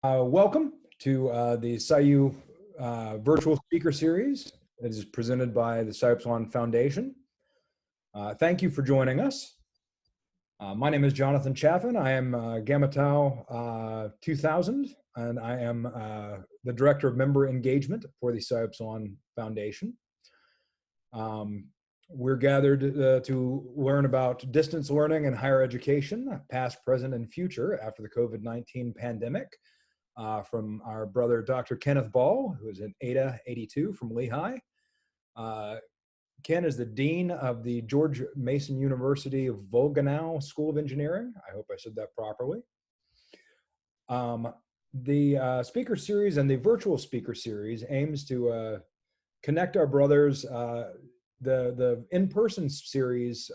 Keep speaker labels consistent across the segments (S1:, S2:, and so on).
S1: Welcome to the PsiU virtual speaker series that is presented by the Upsilon Foundation. Thank you for joining us. My name is Jonathan Chaffin. I am Gamma Tau 2000, and I am the Director of Member Engagement for the Upsilon Foundation. We're gathered to learn about distance learning and higher education, past, present, and future after the COVID-19 pandemic. From our brother, Dr. Kenneth Ball, who is an ADA 82 from Lehigh. Ken is the Dean of the George Mason University of Volgenau School of Engineering. I hope I said that properly. The speaker series and the virtual speaker series aims to connect our brothers. The in-person series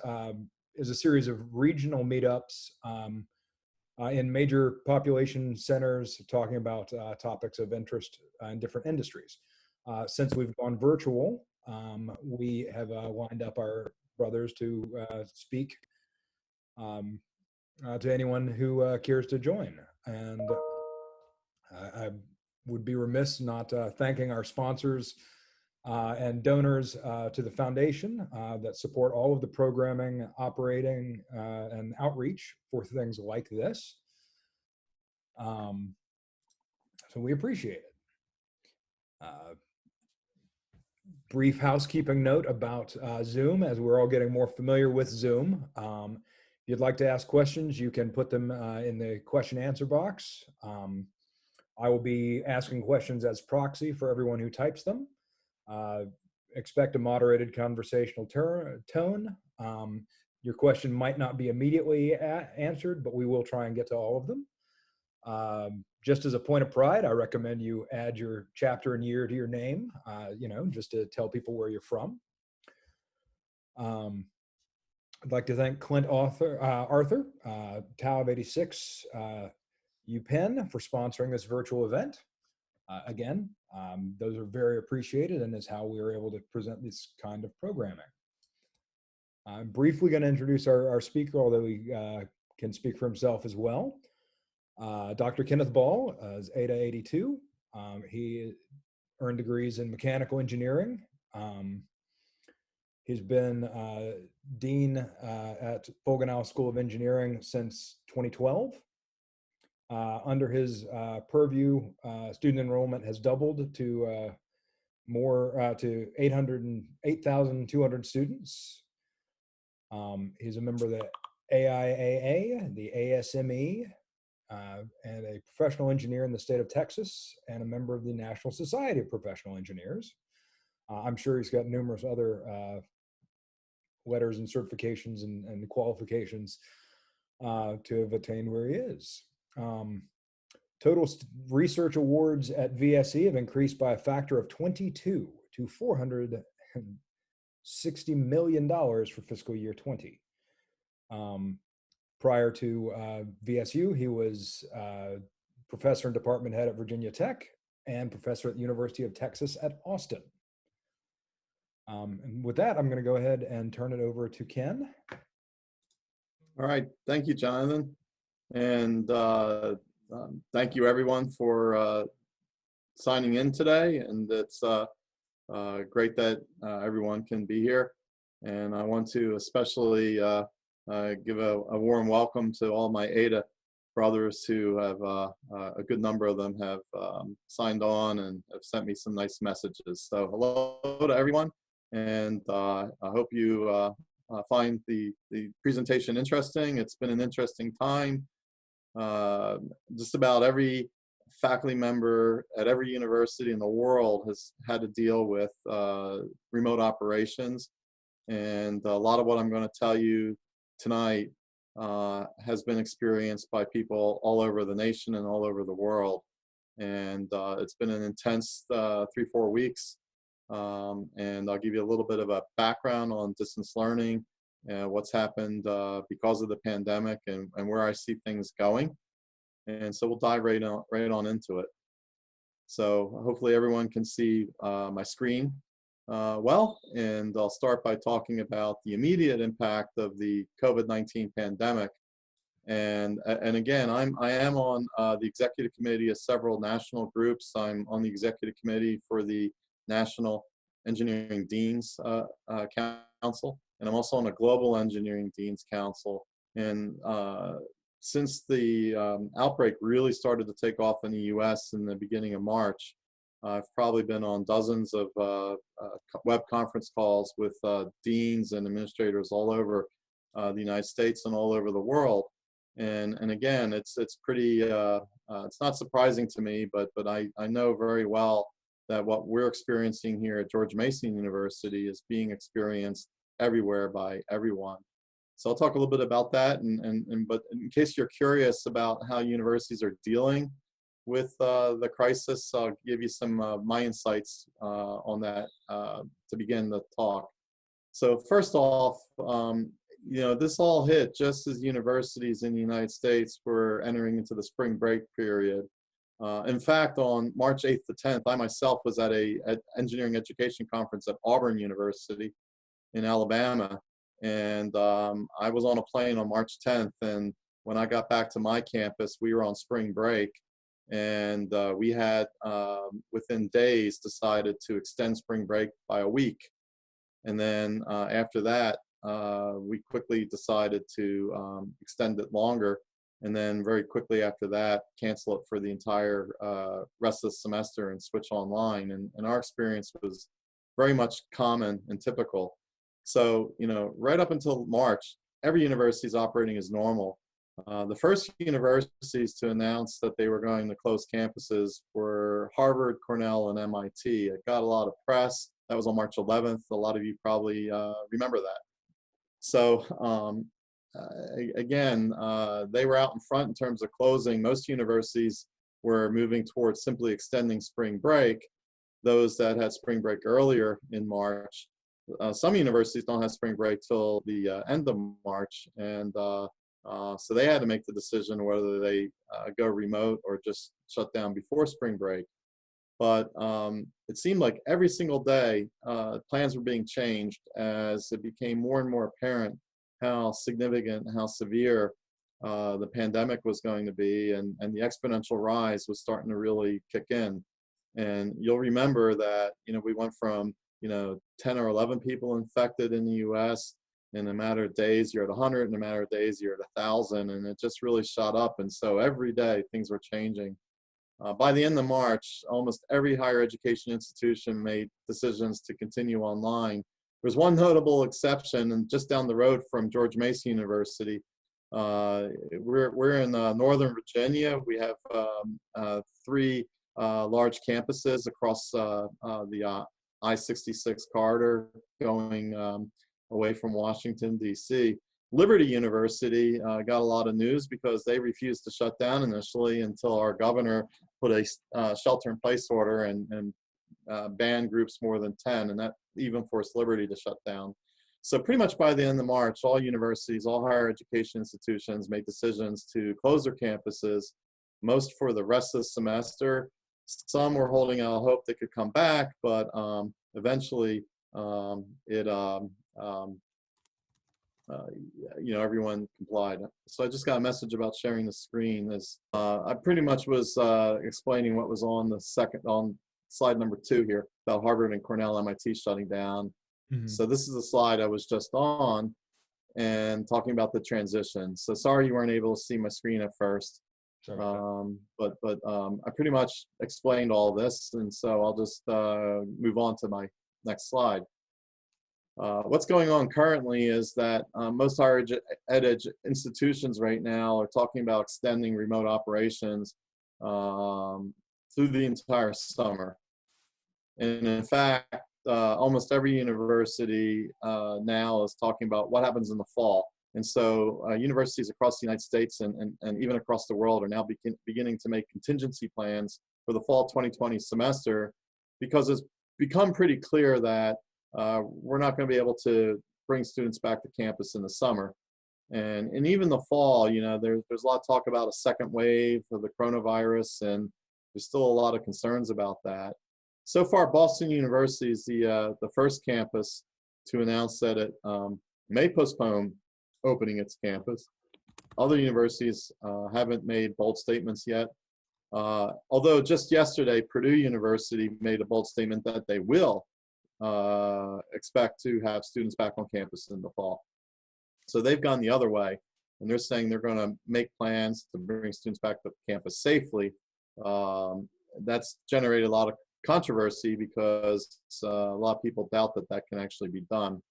S1: is a series of regional meetups in major population centers, talking about topics of interest in different industries. Since we've gone virtual, we have lined up our brothers to speak to anyone who cares to join. And I would be remiss not thanking our sponsors and donors to the foundation that support all of the programming, operating, and outreach for things like this. So we appreciate it. Brief housekeeping note about Zoom, as we're all getting more familiar with Zoom. If you'd like to ask questions, you can put them in the question answer box. I will be asking questions as proxy for everyone who types them. Expect a moderated conversational tone. Your question might not be immediately answered, but we will try and get to all of them. Just as a point of pride, I recommend you add your chapter and year to your name, just to tell people where you're from. I'd like to thank Clint Arthur, Tau of 86, UPenn, for sponsoring this virtual event. Again, those are very appreciated and is how we are able to present this kind of programming. I'm briefly going to introduce our speaker, although he can speak for himself as well. Dr. Kenneth Ball is ADA 82. He earned degrees in mechanical engineering. He's been Dean at Volgenau School of Engineering since 2012. Under his purview, student enrollment has doubled to to 8,200 students. He's a member of the AIAA, the ASME, and a professional engineer in the state of Texas, and a member of the National Society of Professional Engineers. I'm sure he's got numerous other letters and certifications and qualifications to have attained where he is. Total research awards at VSE have increased by a factor of 22 to $460 million for fiscal year 20. Prior to VSU, he was professor and department head at Virginia Tech and professor at the University of Texas at Austin. And with that, I'm going to go ahead and turn it over to Ken.
S2: All right, thank you, Jonathan. And thank you everyone for signing in today. And it's great that everyone can be here. And I want to especially give a warm welcome to all my ADA brothers who have, a good number of them have signed on and have sent me some nice messages. So hello to everyone. And I hope you find the presentation interesting. It's been an interesting time. Just about every faculty member at every university in the world has had to deal with remote operations. And a lot of what I'm going to tell you tonight has been experienced by people all over the nation and all over the world. And it's been an intense 3-4 weeks. And I'll give you a little bit of a background on distance learning and what's happened because of the pandemic and where I see things going. And so we'll dive right on into it. So hopefully everyone can see my screen well, and I'll start by talking about the immediate impact of the COVID-19 pandemic And again, I am on the executive committee of several national groups. I'm on the executive committee for the National Engineering Deans Council, and I'm also on a Global Engineering Deans Council. And since the outbreak really started to take off in the U.S. in the beginning of March, I've probably been on dozens of web conference calls with deans and administrators all over the United States and all over the world. And again, it's pretty, it's not surprising to me, but I know very well that what we're experiencing here at George Mason University is being experienced everywhere by everyone. So I'll talk a little bit about that, but in case you're curious about how universities are dealing with the crisis, I'll give you some my insights on that to begin the talk. So first off, you know, this all hit just as universities in the United States were entering into the spring break period. In fact, on March 8th to 10th, I myself was at an engineering education conference at Auburn University in Alabama. And I was on a plane on March 10th. And when I got back to my campus, we were on spring break. And we had, within days, decided to extend spring break by a week. And then after that, we quickly decided to extend it longer, and then very quickly after that, cancel it for the entire rest of the semester and switch online. And our experience was very much common and typical. So, you know, right up until March, every university is operating as normal. The first universities to announce that they were going to close campuses were Harvard, Cornell, and MIT. It got a lot of press. That was on March 11th. A lot of you probably remember that. So again, they were out in front in terms of closing. Most universities were moving towards simply extending spring break. Those that had spring break earlier in March, some universities don't have spring break till the end of March, and so they had to make the decision whether they go remote or just shut down before spring break. But it seemed like every single day, plans were being changed as it became more and more apparent how significant, how severe the pandemic was going to be, and the exponential rise was starting to really kick in. And you'll remember that, you know, we went from, you know, 10 or 11 people infected in the US. In a matter of days, you're at 100. In a matter of days, you're at 1,000. And it just really shot up. And so every day, things were changing. By the end of March, almost every higher education institution made decisions to continue online. There's one notable exception, and just down the road from George Mason University. We're in Northern Virginia. We have 3 large campuses across the I-66 corridor going away from Washington, D.C. Liberty University got a lot of news because they refused to shut down initially until our governor put a shelter-in-place order and banned groups more than 10, and that even forced Liberty to shut down. So pretty much by the end of March, all universities, all higher education institutions made decisions to close their campuses, most for the rest of the semester. Some were holding out hope they could come back, but eventually you know, everyone complied. So I just got a message about sharing the screen. I pretty much was explaining what was on slide number 2 here about Harvard and Cornell, MIT shutting down. Mm-hmm. So this is the slide I was just on and talking about the transition. So sorry you weren't able to see my screen at first. Sure. But I pretty much explained all this, and so I'll just move on to my next slide. What's going on currently is that most higher ed institutions right now are talking about extending remote operations through the entire summer. And in fact, almost every university now is talking about what happens in the fall. And so universities across the United States and even across the world are now beginning to make contingency plans for the fall 2020 semester, because it's become pretty clear that we're not going to be able to bring students back to campus in the summer. And even the fall, you know, there's a lot of talk about a second wave of the coronavirus, and there's still a lot of concerns about that. So far, Boston University is the first campus to announce that it may postpone opening its campus. Other universities haven't made bold statements yet. Although just yesterday, Purdue University made a bold statement that they will expect to have students back on campus in the fall. So they've gone the other way, and they're saying they're going to make plans to bring students back to campus safely. That's generated a lot of controversy because a lot of people doubt that that can actually be done.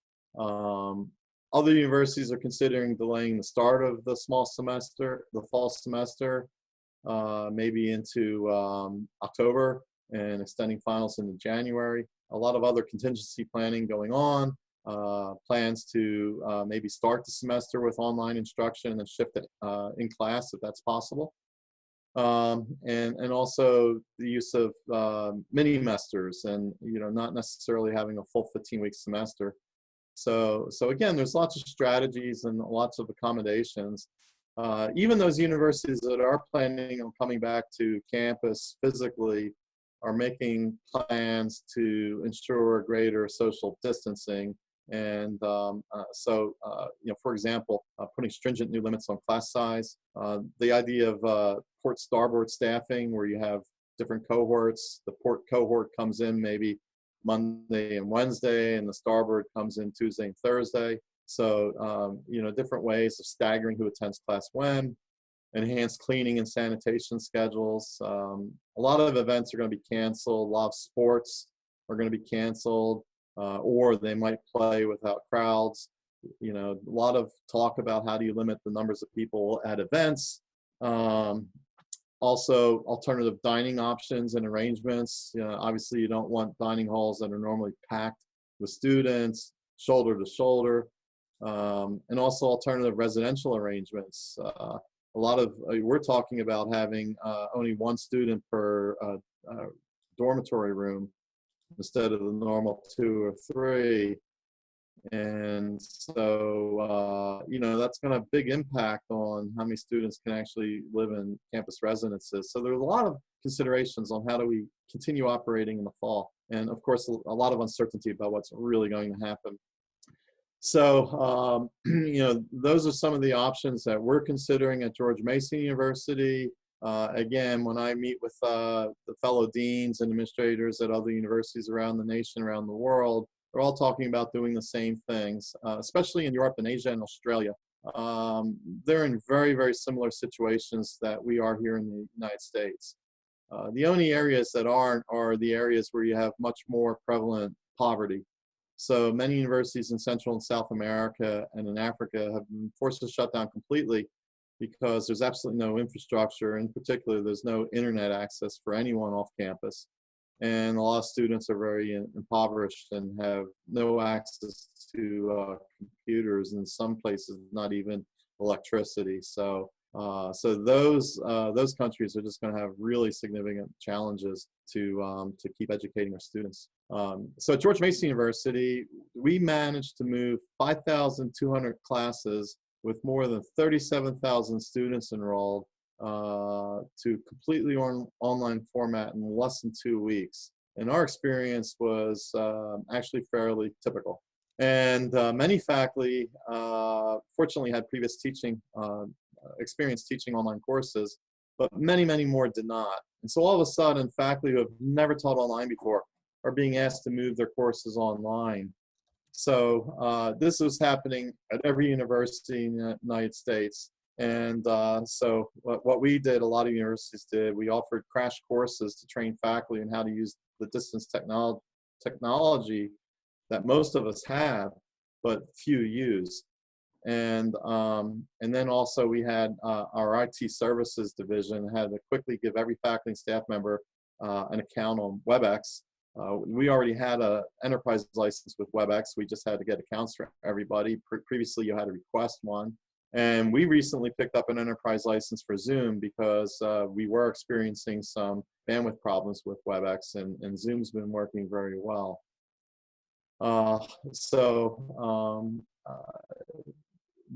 S2: Other universities are considering delaying the start of the fall semester, maybe into October, and extending finals into January. A lot of other contingency planning going on, plans to maybe start the semester with online instruction and shift it in class if that's possible. And also the use of mini-mesters and, not necessarily having a full 15-week semester. So again, there's lots of strategies and lots of accommodations. Even those universities that are planning on coming back to campus physically are making plans to ensure greater social distancing. And for example, putting stringent new limits on class size. The idea of port-starboard staffing, where you have different cohorts. The port cohort comes in maybe Monday and Wednesday, and the starboard comes in Tuesday and Thursday. So, different ways of staggering who attends class when, enhanced cleaning and sanitation schedules. A lot of events are going to be canceled. A lot of sports are going to be canceled, or they might play without crowds. A lot of talk about how do you limit the numbers of people at events. Also, alternative dining options and arrangements. Obviously, you don't want dining halls that are normally packed with students, shoulder to shoulder. And also alternative residential arrangements. We're talking about having only one student per dormitory room instead of the normal 2 or 3. And so, that's going to have a big impact on how many students can actually live in campus residences. So there's a lot of considerations on how do we continue operating in the fall. And of course, a lot of uncertainty about what's really going to happen. So, those are some of the options that we're considering at George Mason University. Again, when I meet with the fellow deans and administrators at other universities around the nation, around the world, they're all talking about doing the same things, especially in Europe and Asia and Australia. They're in very, very similar situations that we are here in the United States. The only areas that aren't are the areas where you have much more prevalent poverty. So many universities in Central and South America and in Africa have been forced to shut down completely because there's absolutely no infrastructure. In particular, there's no internet access for anyone off campus. And a lot of students are very impoverished and have no access to computers, in some places not even electricity. So those countries are just going to have really significant challenges to keep educating our students. So at George Mason University, we managed to move 5,200 classes with more than 37,000 students enrolled to completely online format in less than 2 weeks. And our experience was actually fairly typical. And many faculty, fortunately, had previous teaching experience teaching online courses, but many, many more did not. And so all of a sudden, faculty who have never taught online before are being asked to move their courses online. So this was happening at every university in the United States. And so what we did, a lot of universities did, we offered crash courses to train faculty on how to use the distance technology that most of us have, but few use. And then also we had our IT services division had to quickly give every faculty and staff member an account on WebEx. We already had an enterprise license with WebEx. We just had to get accounts for everybody. Previously, you had to request one. And we recently picked up an enterprise license for Zoom because we were experiencing some bandwidth problems with WebEx, and Zoom's been working very well.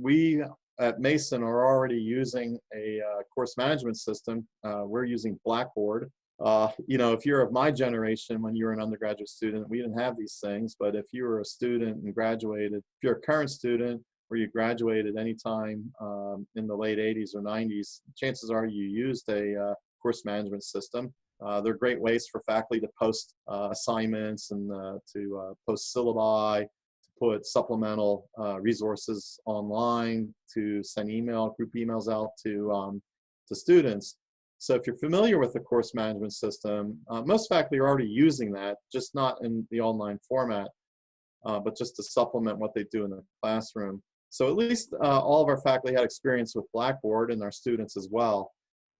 S2: We at Mason are already using a course management system. We're using Blackboard. If you're of my generation, when you were an undergraduate student, we didn't have these things. But if you were a student and graduated, if you're a current student or you graduated anytime in the late 80s or 90s, chances are you used a course management system. They're great ways for faculty to post assignments and to post syllabi, to put supplemental resources online, to send group emails out to students. So if you're familiar with the course management system, most faculty are already using that, just not in the online format, but just to supplement what they do in the classroom. So at least all of our faculty had experience with Blackboard, and our students as well.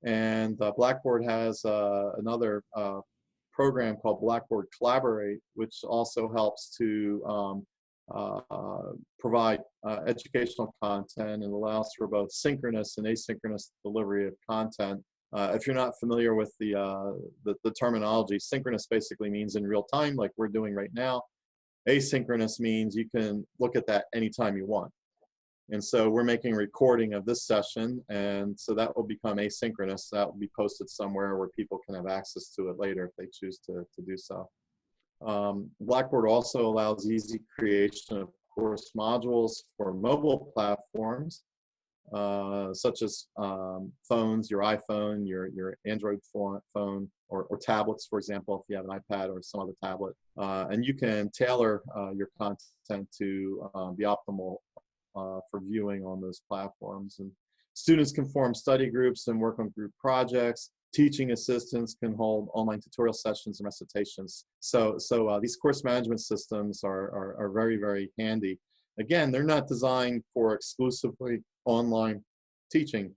S2: And Blackboard has another program called Blackboard Collaborate, which also helps to provide educational content and allows for both synchronous and asynchronous delivery of content. If you're not familiar with the terminology, synchronous basically means in real time, like we're doing right now. Asynchronous means you can look at that anytime you want. And so we're making a recording of this session, and so that will become asynchronous. That will be posted somewhere where people can have access to it later if they choose to do so. Blackboard also allows easy creation of course modules for mobile platforms, such as phones, your iPhone, your Android phone, or tablets, for example, if you have an iPad or some other tablet. And you can tailor your content to be optimal for viewing on those platforms. And students can form study groups and work on group projects. Teaching assistants can hold online tutorial sessions and recitations. So these course management systems are very, very handy. Again, they're not designed for exclusively online teaching,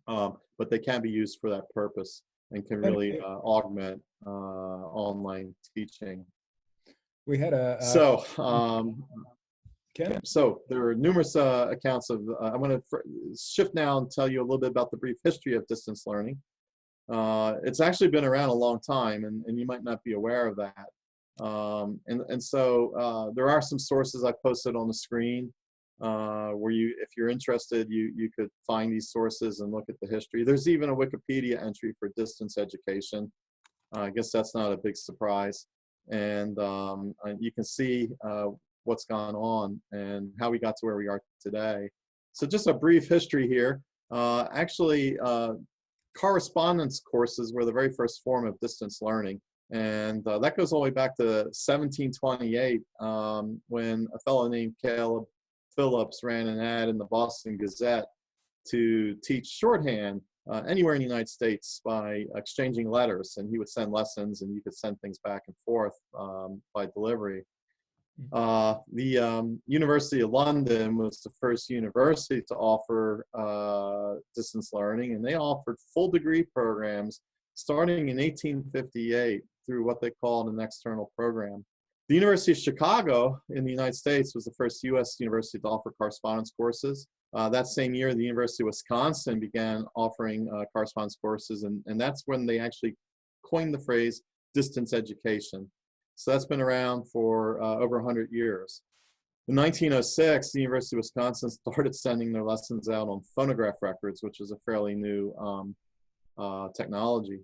S2: but they can be used for that purpose and can really augment online teaching.
S1: We had
S2: so there are numerous accounts of, I want to shift now and tell you a little bit about the brief history of distance learning. It's actually been around a long time, and you might not be aware of that. So there are some sources I posted on the screen where if you're interested, you could find these sources and look at the history. There's even a Wikipedia entry for distance education. I guess that's not a big surprise. And you can see what's gone on and how we got to where we are today. So just a brief history here. Actually, correspondence courses were the very first form of distance learning. And that goes all the way back to 1728 when a fellow named Caleb Phillips ran an ad in the Boston Gazette to teach shorthand anywhere in the United States by exchanging letters. And he would send lessons and you could send things back and forth by delivery. The University of London was the first university to offer distance learning, and they offered full degree programs starting in 1858 through what they called an external program. The University of Chicago in the United States was the first U.S. university to offer correspondence courses. That same year, the University of Wisconsin began offering correspondence courses, and that's when they actually coined the phrase distance education. So that's been around for over 100 years. In 1906, the University of Wisconsin started sending their lessons out on phonograph records, which is a fairly new technology.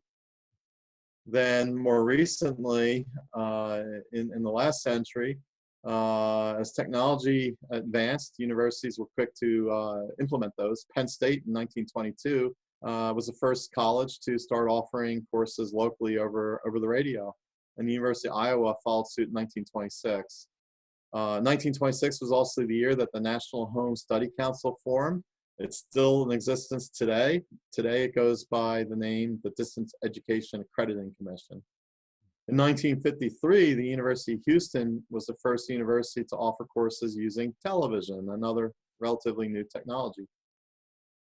S2: Then more recently, in the last century, as technology advanced, universities were quick to implement those. Penn State in 1922 was the first college to start offering courses locally over the radio. And the University of Iowa followed suit in 1926. 1926 was also the year that the National Home Study Council formed. It's still in existence today. Today it goes by the name the Distance Education Accrediting Commission. In 1953, the University of Houston was the first university to offer courses using television, another relatively new technology.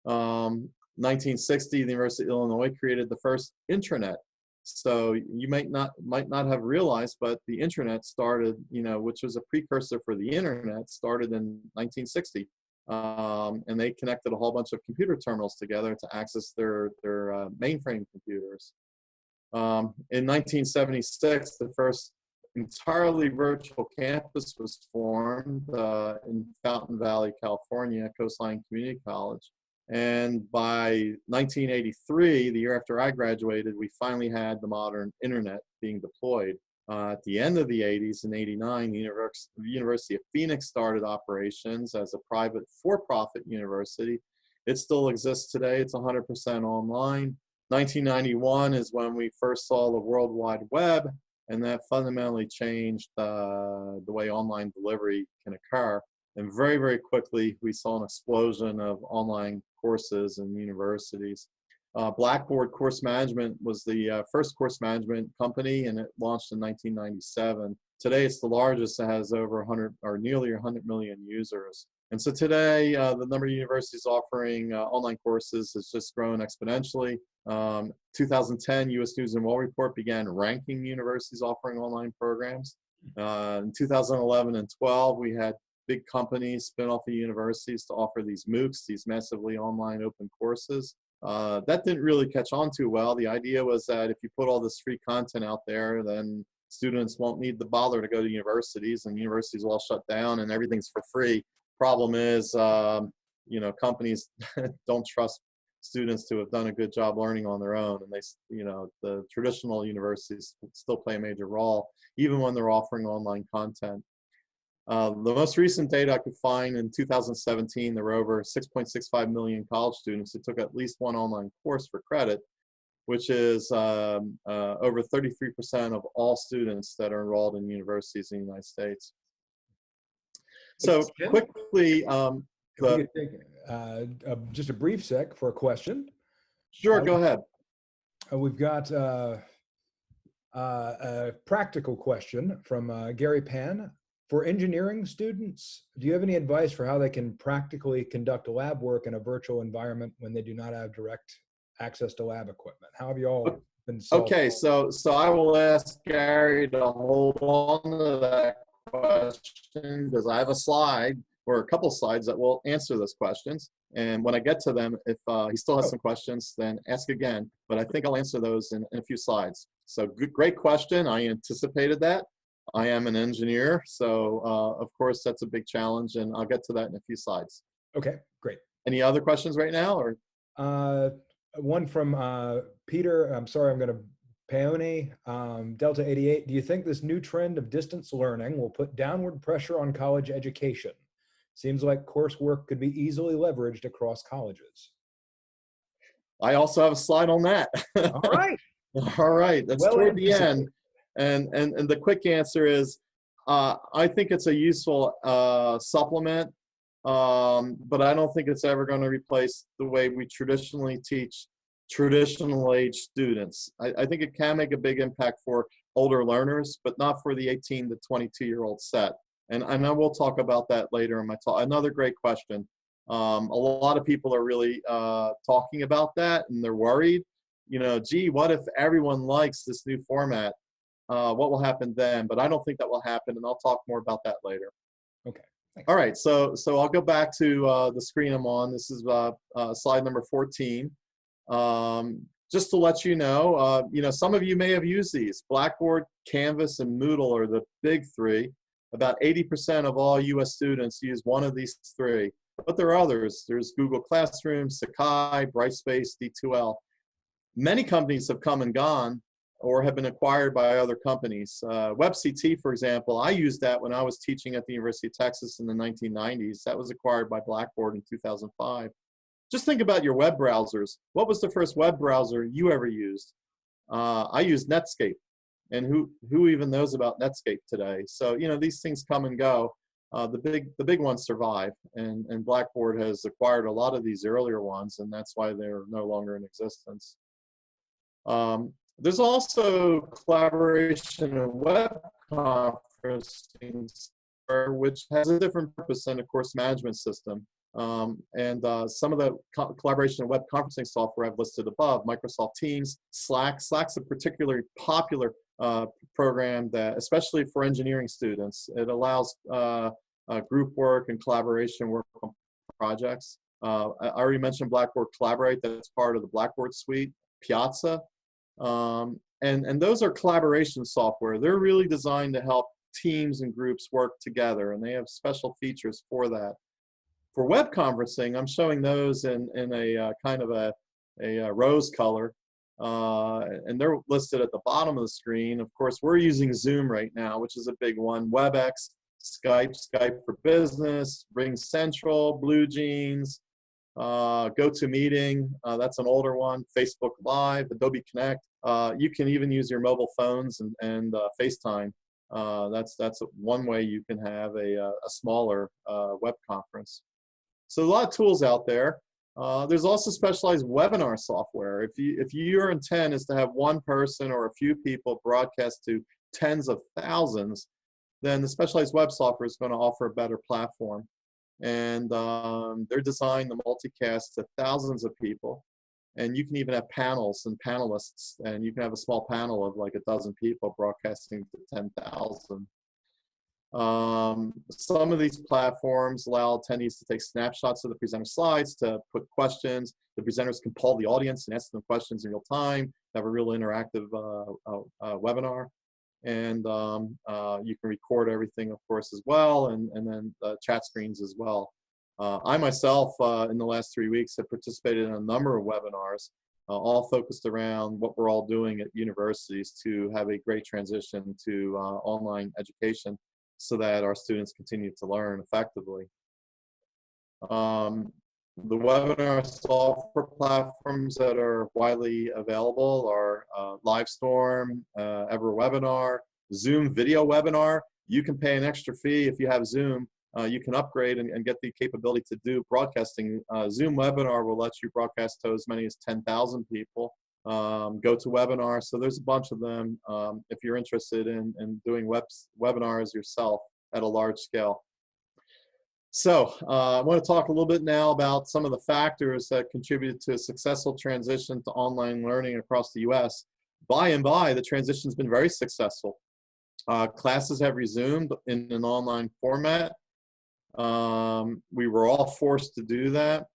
S2: 1960, the University of Illinois created the first intranet. So you might not have realized, but the internet started, which was a precursor for the internet, started in 1960. And they connected a whole bunch of computer terminals together to access their mainframe computers. In 1976, the first entirely virtual campus was formed in Fountain Valley, California, Coastline Community College. And by 1983, the year after I graduated, we finally had the modern internet being deployed. At the end of the 80s, in '89, the University of Phoenix started operations as a private for-profit university. It still exists today. It's 100% online. 1991 is when we first saw the World Wide Web, and that fundamentally changed the way online delivery can occur. And very, very quickly, we saw an explosion of online courses in universities. Blackboard Course Management was the first course management company, and it launched in 1997. Today, it's the largest. It has over 100 or nearly 100 million users. And so today, the number of universities offering online courses has just grown exponentially. 2010, U.S. News and World Report began ranking universities offering online programs. In 2011 and 12, we had big companies spin off of universities to offer these MOOCs, these massively online open courses. That didn't really catch on too well. The idea was that if you put all this free content out there, then students won't need to bother to go to universities, and universities will all shut down and everything's for free. Problem is, companies don't trust students to have done a good job learning on their own, and the traditional universities still play a major role, even when they're offering online content. The most recent data I could find in 2017, there were over 6.65 million college students who took at least one online course for credit, which is over 33% of all students that are enrolled in universities in the United States. So quickly,
S1: if we could take just a brief sec for a question.
S2: Sure, go ahead.
S1: We've got a practical question from Gary Pan. For engineering students, do you have any advice for how they can practically conduct lab work in a virtual environment when they do not have direct access to lab equipment? How have you all been solved?
S2: Okay, so I will ask Gary to hold on to that question because I have a slide or a couple slides that will answer those questions. And when I get to them, if he still has some questions, then ask again. But I think I'll answer those in a few slides. So great question. I anticipated that. I am an engineer, so of course that's a big challenge, and I'll get to that in a few slides.
S1: Okay, great.
S2: Any other questions right now, or?
S1: One from Peter. I'm sorry, I'm going to Peone, Delta 88. Do you think this new trend of distance learning will put downward pressure on college education? Seems like coursework could be easily leveraged across colleges.
S2: I also have a slide on that.
S1: All right.
S2: All right, that's toward the end. And the quick answer is, I think it's a useful supplement, but I don't think it's ever going to replace the way we traditionally teach traditional age students. I think it can make a big impact for older learners, but not for the 18 to 22-year-old set. And I know we'll talk about that later in my talk. Another great question. A lot of people are really talking about that, and they're worried. Gee, what if everyone likes this new format? What will happen then? But I don't think that will happen, and I'll talk more about that later.
S1: Okay. Thanks.
S2: All right, so I'll go back to the screen I'm on. This is slide number 14. Just to let you know, some of you may have used these. Blackboard, Canvas, and Moodle are the big three. About 80% of all US students use one of these three, but there are others. There's Google Classroom, Sakai, Brightspace, D2L. Many companies have come and gone or have been acquired by other companies. WebCT, for example, I used that when I was teaching at the University of Texas in the 1990s. That was acquired by Blackboard in 2005. Just think about your web browsers. What was the first web browser you ever used? I used Netscape. And who even knows about Netscape today? So, these things come and go. The big ones survive, and Blackboard has acquired a lot of these earlier ones, and that's why they're no longer in existence. There's also collaboration and web conferencing, which has a different purpose than a course management system. Some of the collaboration and web conferencing software I've listed above: Microsoft Teams, Slack. Slack's a particularly popular program that, especially for engineering students, it allows group work and collaboration work on projects. I already mentioned Blackboard Collaborate. That's part of the Blackboard suite. Piazza. And those are collaboration software. They're really designed to help teams and groups work together, and they have special features for that. For web conferencing, I'm showing those in a kind of a rose color. and they're listed at the bottom of the screen. Of course, we're using Zoom right now, which is a big one. WebEx, Skype, Skype for Business, Ring Central, Blue Jeans, GoToMeeting, that's an older one, Facebook Live, Adobe Connect. You can even use your mobile phones and FaceTime. That's one way you can have a smaller web conference. So a lot of tools out there. There's also specialized webinar software. If your intent is to have one person or a few people broadcast to tens of thousands, then the specialized web software is going to offer a better platform. And they're designed to multicast to thousands of people. And you can even have panels and panelists, and you can have a small panel of like a dozen people broadcasting to 10,000. Some of these platforms allow attendees to take snapshots of the presenter slides, to put questions. The presenters can poll the audience and ask them questions in real time, have a real interactive webinar. And you can record everything, of course, as well, and then chat screens as well. I myself, in the last 3 weeks, have participated in a number of webinars, all focused around what we're all doing at universities to have a great transition to online education so that our students continue to learn effectively. The webinar software platforms that are widely available are Livestorm, EverWebinar, Zoom Video Webinar. You can pay an extra fee if you have Zoom. You can upgrade and get the capability to do broadcasting. Zoom Webinar will let you broadcast to as many as 10,000 people. GoToWebinar, so there's a bunch of them if you're interested in doing webinars yourself at a large scale. So I want to talk a little bit now about some of the factors that contributed to a successful transition to online learning across the US. By and by, the transition's been very successful. Classes have resumed in an online format. We were all forced to do that.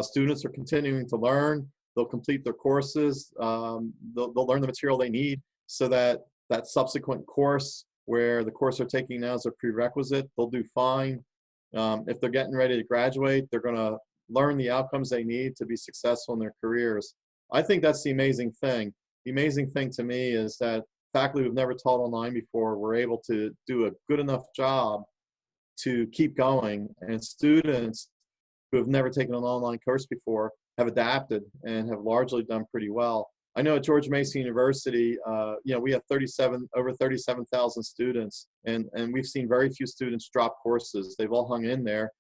S2: Students are continuing to learn. They'll complete their courses. They'll learn the material they need so that that subsequent course where the course they're taking now is a prerequisite, they'll do fine. If they're getting ready to graduate, they're going to learn the outcomes they need to be successful in their careers. I think that's the amazing thing. The amazing thing to me is that faculty who've never taught online before were able to do a good enough job to keep going, and students who have never taken an online course before have adapted and have largely done pretty well. I know at George Mason University, we have over 37,000 students, and we've seen very few students drop courses. They've all hung in there,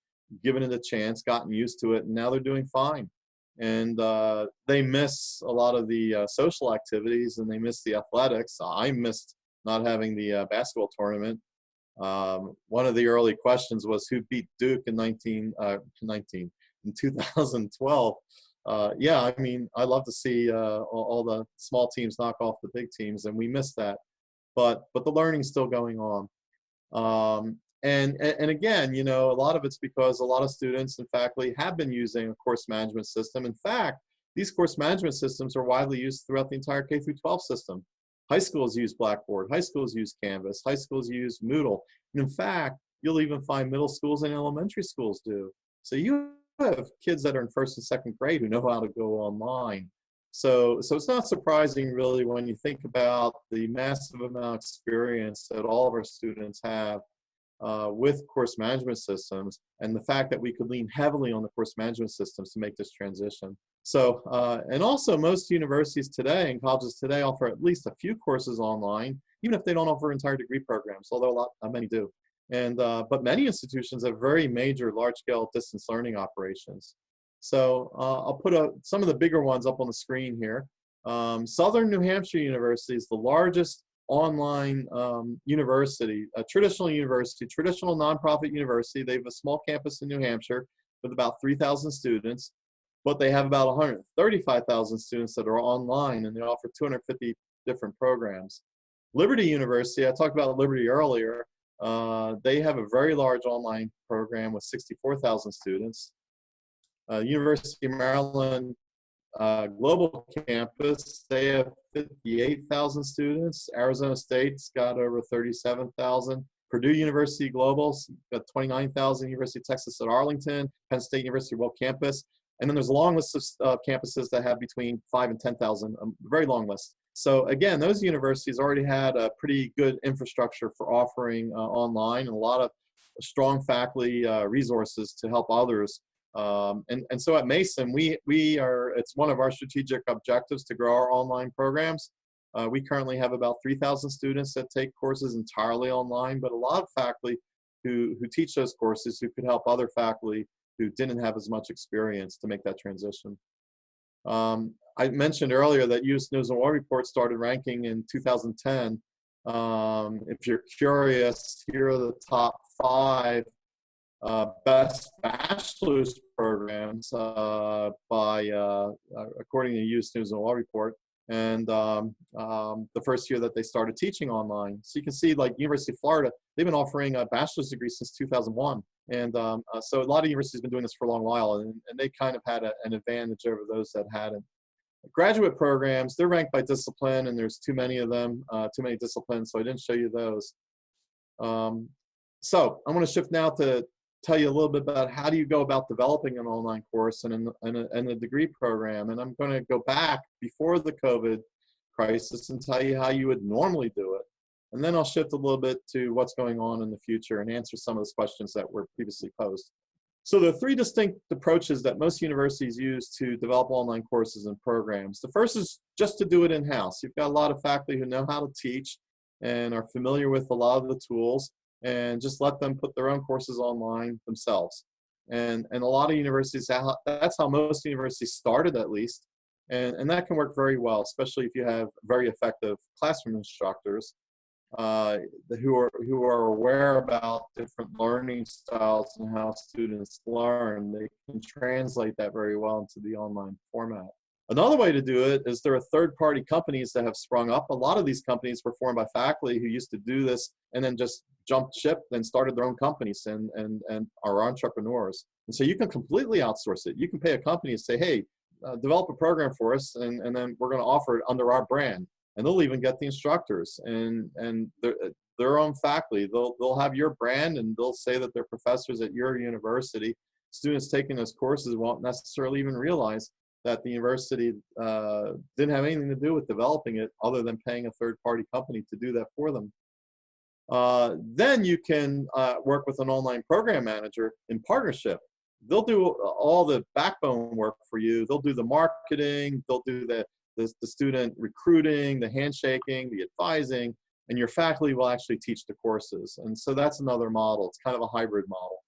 S2: given it a chance, gotten used to it, and now they're doing fine. And they miss a lot of the social activities, and they miss the athletics. I missed not having the basketball tournament. One of the early questions was who beat Duke in 2012. Yeah, I mean, I love to see all the small teams knock off the big teams, and we miss that. But the learning's still going on. And again, a lot of it's because a lot of students and faculty have been using a course management system. In fact, these course management systems are widely used throughout the entire K through 12 system. High schools use Blackboard, high schools use Canvas, high schools use Moodle. And in fact, you'll even find middle schools and elementary schools do. So you have kids that are in first and second grade who know how to go online. So it's not surprising really when you think about the massive amount of experience that all of our students have with course management systems, and the fact that we could lean heavily on the course management systems to make this transition. So, and also most universities today and colleges today offer at least a few courses online, even if they don't offer entire degree programs, although many do. And, but many institutions have very major large-scale distance learning operations. So I'll put some of the bigger ones up on the screen here. Southern New Hampshire University is the largest online university, a traditional university, traditional nonprofit university. They have a small campus in New Hampshire with about 3,000 students, but they have about 135,000 students that are online, and they offer 250 different programs. Liberty University, I talked about Liberty earlier, they have a very large online program with 64,000 students. University of Maryland Global Campus, they have 58,000 students. Arizona State's got over 37,000. Purdue University Global's got 29,000. University of Texas at Arlington, Penn State University World Campus. And then there's a long list of campuses that have between 5 and 10,000, very long list. So again, those universities already had a pretty good infrastructure for offering online, and a lot of strong faculty resources to help others. And so at Mason, it's one of our strategic objectives to grow our online programs. We currently have about 3,000 students that take courses entirely online, but a lot of faculty who teach those courses who could help other faculty who didn't have as much experience to make that transition. I mentioned earlier that U.S. News and World Report started ranking in 2010. If you're curious, here are the top 5 best bachelor's programs according to U.S. News and World Report. And the first year that they started teaching online. So you can see, like University of Florida, they've been offering a bachelor's degree since 2001. And so a lot of universities have been doing this for a long while, and they kind of had an advantage over those that hadn't. Graduate programs, they're ranked by discipline, and there's too many of them, too many disciplines, so I didn't show you those. So I'm going to shift now to tell you a little bit about how do you go about developing an online course and a degree program. And I'm going to go back before the COVID crisis and tell you how you would normally do it. And then I'll shift a little bit to what's going on in the future and answer some of those questions that were previously posed. So there are 3 distinct approaches that most universities use to develop online courses and programs. The first is just to do it in-house. You've got a lot of faculty who know how to teach and are familiar with a lot of the tools, and just let them put their own courses online themselves. And a lot of universities, that's how most universities started, at least. And that can work very well, especially if you have very effective classroom instructors who are aware about different learning styles and how students learn. They can translate that very well into the online format. Another way to do it is there are third-party companies that have sprung up. A lot of these companies were formed by faculty who used to do this and then just jumped ship and started their own companies and are entrepreneurs. And so you can completely outsource it. You can pay a company and say, hey, develop a program for us, and then we're going to offer it under our brand. And they'll even get the instructors and their own faculty. They'll have your brand, and they'll say that they're professors at your university. Students taking those courses won't necessarily even realize that the university didn't have anything to do with developing it other than paying a third-party company to do that for them. Then you can work with an online program manager in partnership. They'll do all the backbone work for you. They'll do the marketing, they'll do the student recruiting, the handshaking, the advising, and your faculty will actually teach the courses. And so that's another model. It's kind of a hybrid model.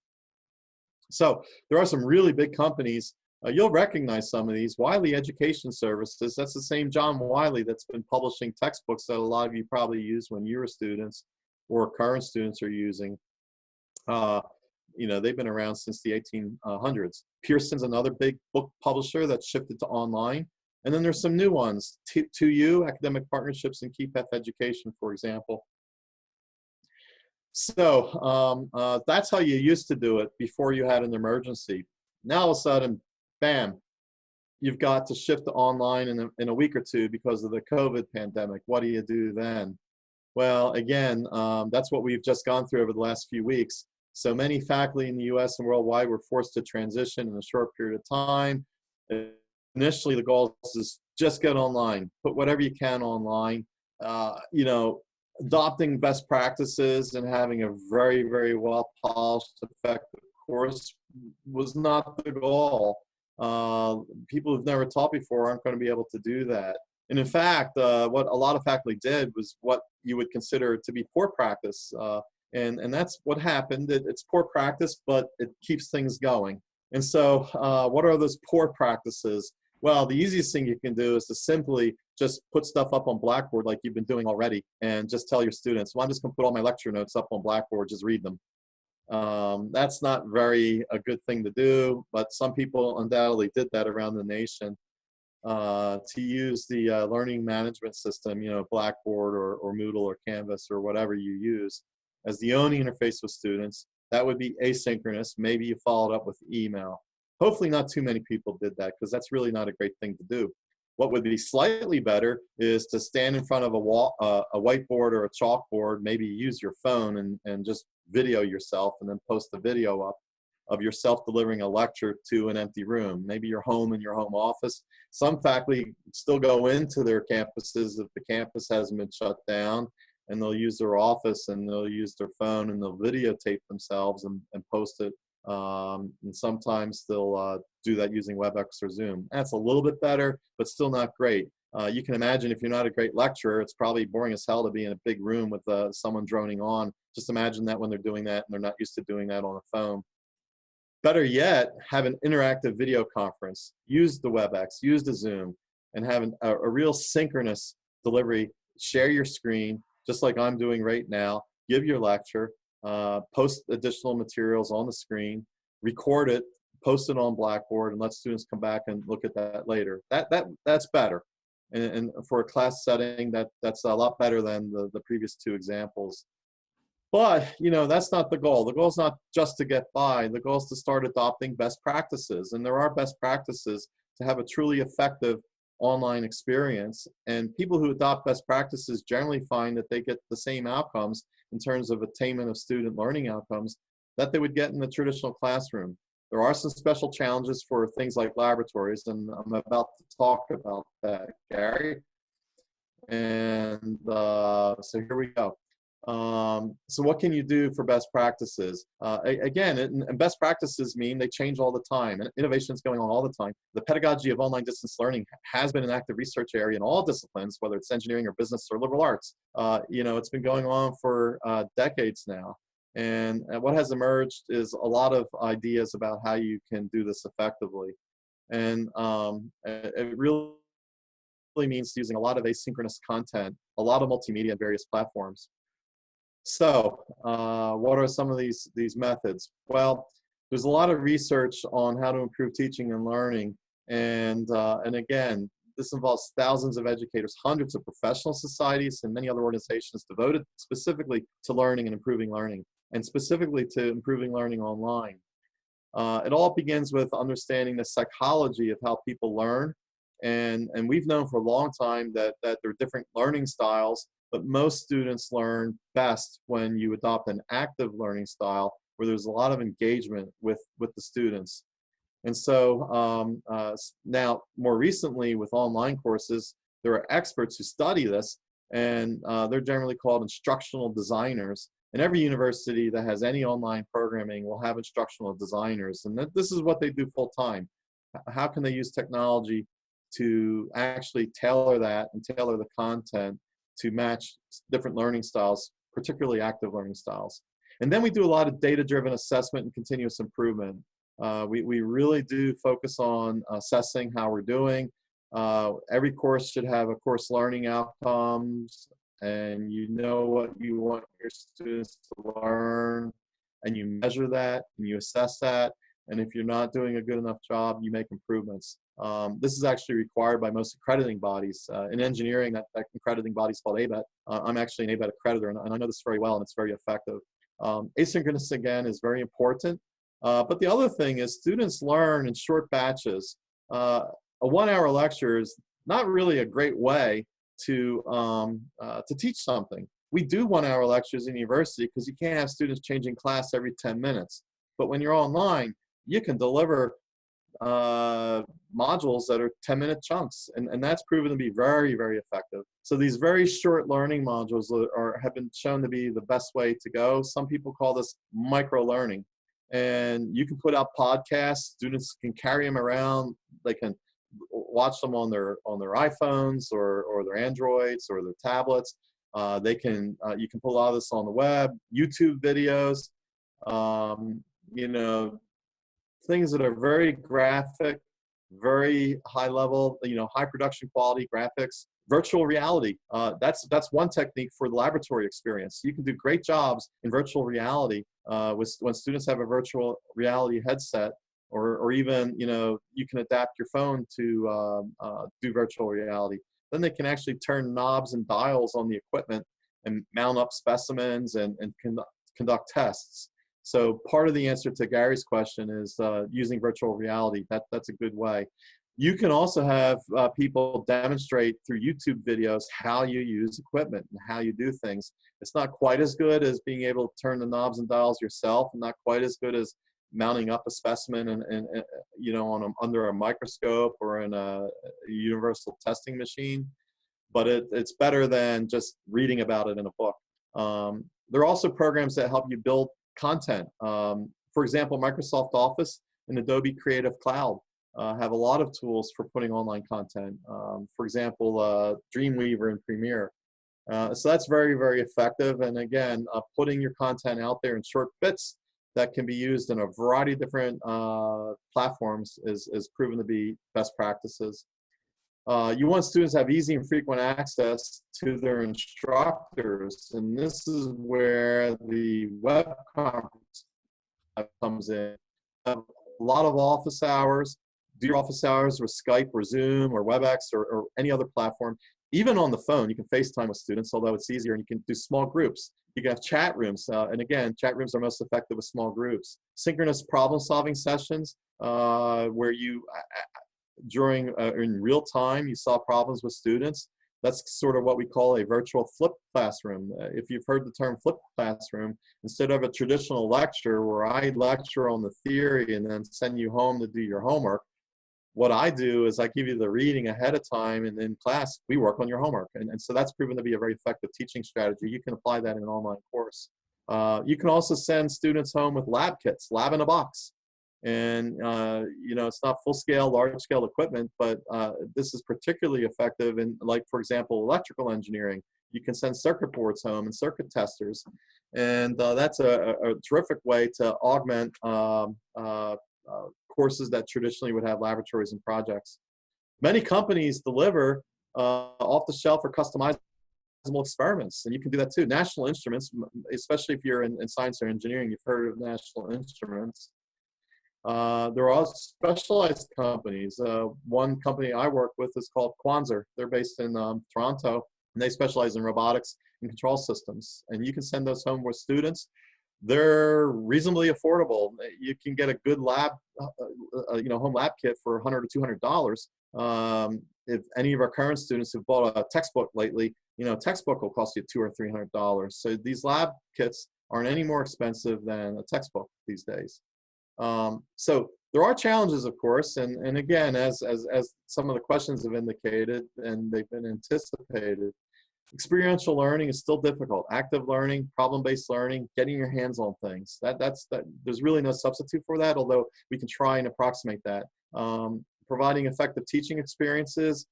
S2: So there are some really big companies. You'll recognize some of these. Wiley Education Services, that's the same John Wiley that's been publishing textbooks that a lot of you probably used when you were students or current students are using. They've been around since the 1800s. Pearson's another big book publisher that shifted to online. And then there's some new ones, 2U, Academic Partnerships and Key Path Education, for example. So that's how you used to do it before you had an emergency. Now all of a sudden, bam, you've got to shift to online in a week or two because of the COVID pandemic. What do you do then? Well, again, that's what we've just gone through over the last few weeks. So many faculty in the US and worldwide were forced to transition in a short period of time. Initially, the goal is just get online, put whatever you can online. Adopting best practices and having a very, very well polished, effective course was not the goal. People who've never taught before aren't going to be able to do that. And in fact, what a lot of faculty did was what you would consider to be poor practice. And that's what happened. It's poor practice, but it keeps things going. And so what are those poor practices? Well, the easiest thing you can do is to simply just put stuff up on Blackboard like you've been doing already and just tell your students, well, I'm just going to put all my lecture notes up on Blackboard, just read them. That's not a good thing to do, but some people undoubtedly did that around the nation. To use the learning management system, Blackboard or Moodle or Canvas or whatever you use as the only interface with students, that would be asynchronous. Maybe you followed up with email. Hopefully not too many people did that because that's really not a great thing to do. What would be slightly better is to stand in front of a whiteboard or a chalkboard, maybe use your phone and just video yourself and then post the video up. of yourself delivering a lecture to an empty room, maybe your home in your home office. Some faculty still go into their campuses if the campus hasn't been shut down, and they'll use their office and they'll use their phone and they'll videotape themselves and post it. And sometimes they'll do that using WebEx or Zoom. That's a little bit better, but still not great. You can imagine if you're not a great lecturer, it's probably boring as hell to be in a big room with someone droning on. Just imagine that when they're doing that and they're not used to doing that on a phone. Better yet, have an interactive video conference. Use the WebEx, use the Zoom, and have a real synchronous delivery. Share your screen, just like I'm doing right now. Give your lecture, post additional materials on the screen, record it, post it on Blackboard, and let students come back and look at that later. That's better. And for a class setting, that's a lot better than the previous two examples. But, you know, that's not the goal. The goal is not just to get by. The goal is to start adopting best practices. And there are best practices to have a truly effective online experience. And people who adopt best practices generally find that they get the same outcomes in terms of attainment of student learning outcomes that they would get in the traditional classroom. There are some special challenges for things like laboratories, and I'm about to talk about that, Gary. And so here we go. So what can you do for best practices? Again, and best practices mean they change all the time, and innovation is going on all the time. The pedagogy of online distance learning has been an active research area in all disciplines, whether it's engineering or business or liberal arts. You know, it's been going on for decades now. And what has emerged is a lot of ideas about how you can do this effectively. And it really means using a lot of asynchronous content, a lot of multimedia and various platforms. So what are some of these methods? Well, there's a lot of research on how to improve teaching and learning. And again, this involves thousands of educators, hundreds of professional societies, and many other organizations devoted specifically to learning and improving learning, and specifically to improving learning online. It all begins with understanding the psychology of how people learn. And we've known for a long time that there are different learning styles, but most students learn best when you adopt an active learning style where there's a lot of engagement with the students. And so now, more recently with online courses, there are experts who study this, and they're generally called instructional designers. And every university that has any online programming will have instructional designers, and this is what they do full time. How can they use technology to actually tailor that and tailor the content to match different learning styles, particularly active learning styles? And then we do a lot of data-driven assessment and continuous improvement. We really do focus on assessing how we're doing. Every course should have a course learning outcomes, and you know what you want your students to learn, and you measure that, and you assess that, and if you're not doing a good enough job, you make improvements. This is actually required by most accrediting bodies. In engineering, that accrediting body is called ABET. I'm actually an ABET accreditor, and I know this very well, and it's very effective. Asynchronous, again, is very important. But the other thing is students learn in short batches. A 1-hour lecture is not really a great way to teach something. We do 1-hour lectures in university because you can't have students changing class every 10 minutes. But when you're online, you can deliver modules that are 10-minute chunks, and that's proven to be very, very effective. So these very short learning modules have been shown to be the best way to go. Some people call this micro-learning. And you can put out podcasts. Students can carry them around. They can watch them on their iPhones or their Androids or their tablets. You can pull all this on the web, YouTube videos, you know, things that are very graphic, very high level, you know, high production quality graphics. Virtual reality, that's one technique for the laboratory experience. You can do great jobs in virtual reality when students have a virtual reality headset, or even, you know, you can adapt your phone to do virtual reality. Then they can actually turn knobs and dials on the equipment and mount up specimens and conduct tests. So part of the answer to Gary's question is using virtual reality. That's a good way. You can also have people demonstrate through YouTube videos how you use equipment and how you do things. It's not quite as good as being able to turn the knobs and dials yourself, and not quite as good as mounting up a specimen and you know, under a microscope or in a universal testing machine, but it's better than just reading about it in a book. There are also programs that help you build content. For example, Microsoft Office and Adobe Creative Cloud have a lot of tools for putting online content. For example, Dreamweaver and Premiere. So that's very, very effective. And again, putting your content out there in short bits that can be used in a variety of different platforms is proven to be best practices. You want students to have easy and frequent access to their instructors, and this is where the web conference comes in. A lot of office hours. Do your office hours with Skype or Zoom or WebEx or any other platform. Even on the phone, you can FaceTime with students, although it's easier, and you can do small groups. You can have chat rooms, and again, chat rooms are most effective with small groups. Synchronous problem-solving sessions, where you, during in real time, you solve problems with students. That's sort of what we call a virtual flipped classroom. If you've heard the term flipped classroom, instead of a traditional lecture where I lecture on the theory and then send you home to do your homework, what I do is I give you the reading ahead of time, and in class, we work on your homework. And so that's proven to be a very effective teaching strategy. You can apply that in an online course. You can also send students home with lab kits, lab in a box. And, you know, it's not full-scale, large-scale equipment, but this is particularly effective in, like, for example, electrical engineering. You can send circuit boards home and circuit testers. And that's a terrific way to augment courses that traditionally would have laboratories and projects. Many companies deliver off-the-shelf or customizable experiments, and you can do that too. National Instruments, especially if you're in science or engineering, you've heard of National Instruments. There are also specialized companies. One company I work with is called Quanzer. They're based in Toronto, and they specialize in robotics and control systems. And you can send those home with students. They're reasonably affordable. You can get a good lab, you know, home lab kit for $100 or $200. If any of our current students have bought a textbook lately, you know, a textbook will cost you $200 or $300. So these lab kits aren't any more expensive than a textbook these days. So there are challenges, of course, and again, as some of the questions have indicated, and they've been anticipated, experiential learning is still difficult. Active learning, problem-based learning, getting your hands on things. There's really no substitute for that, although we can try and approximate that. Providing effective teaching experiences,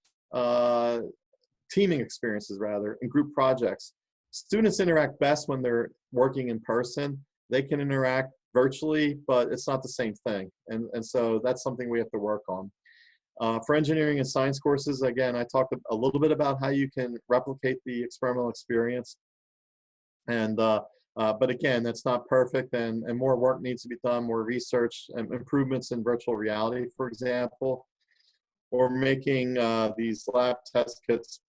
S2: teaming experiences rather, and group projects. Students interact best when they're working in person. They can interact virtually, but it's not the same thing. And so that's something we have to work on. For engineering and science courses, again, I talked a little bit about how you can replicate the experimental experience. And, but again, that's not perfect, and more work needs to be done, more research and improvements in virtual reality, for example, or making these lab test kits,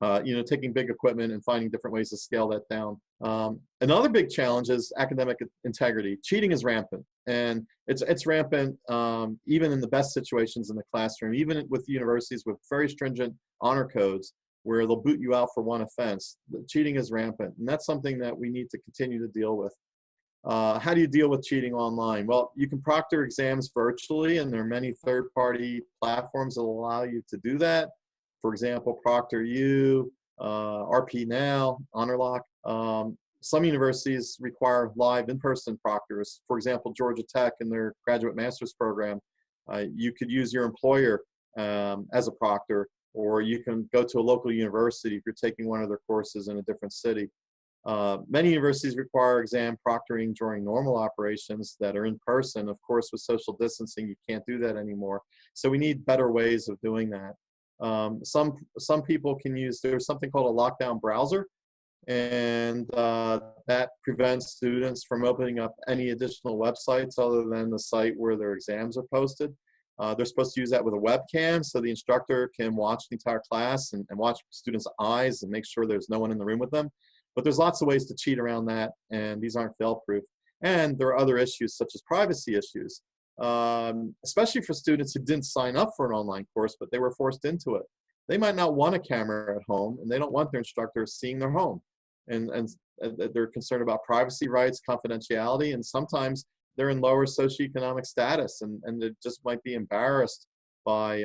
S2: you know, taking big equipment and finding different ways to scale that down. Another big challenge is academic integrity. Cheating is rampant, and it's rampant even in the best situations in the classroom, even with universities with very stringent honor codes where they'll boot you out for one offense. The cheating is rampant, and that's something that we need to continue to deal with. How do you deal with cheating online? Well, you can proctor exams virtually, and there are many third-party platforms that allow you to do that. For example, ProctorU, RP Now, HonorLock. Some universities require live in-person proctors. For example, Georgia Tech in their graduate master's program, you could use your employer as a proctor, or you can go to a local university if you're taking one of their courses in a different city. Many universities require exam proctoring during normal operations that are in person. Of course, with social distancing, you can't do that anymore. So we need better ways of doing that. Some people can use, there's something called a lockdown browser, and that prevents students from opening up any additional websites other than the site where their exams are posted. They're supposed to use that with a webcam so the instructor can watch the entire class and watch students' eyes and make sure there's no one in the room with them. But there's lots of ways to cheat around that, and these aren't fail-proof. And there are other issues such as privacy issues. Especially for students who didn't sign up for an online course, but they were forced into it. They might not want a camera at home, and they don't want their instructor seeing their home. And they're concerned about privacy rights, confidentiality, and sometimes they're in lower socioeconomic status, and they just might be embarrassed by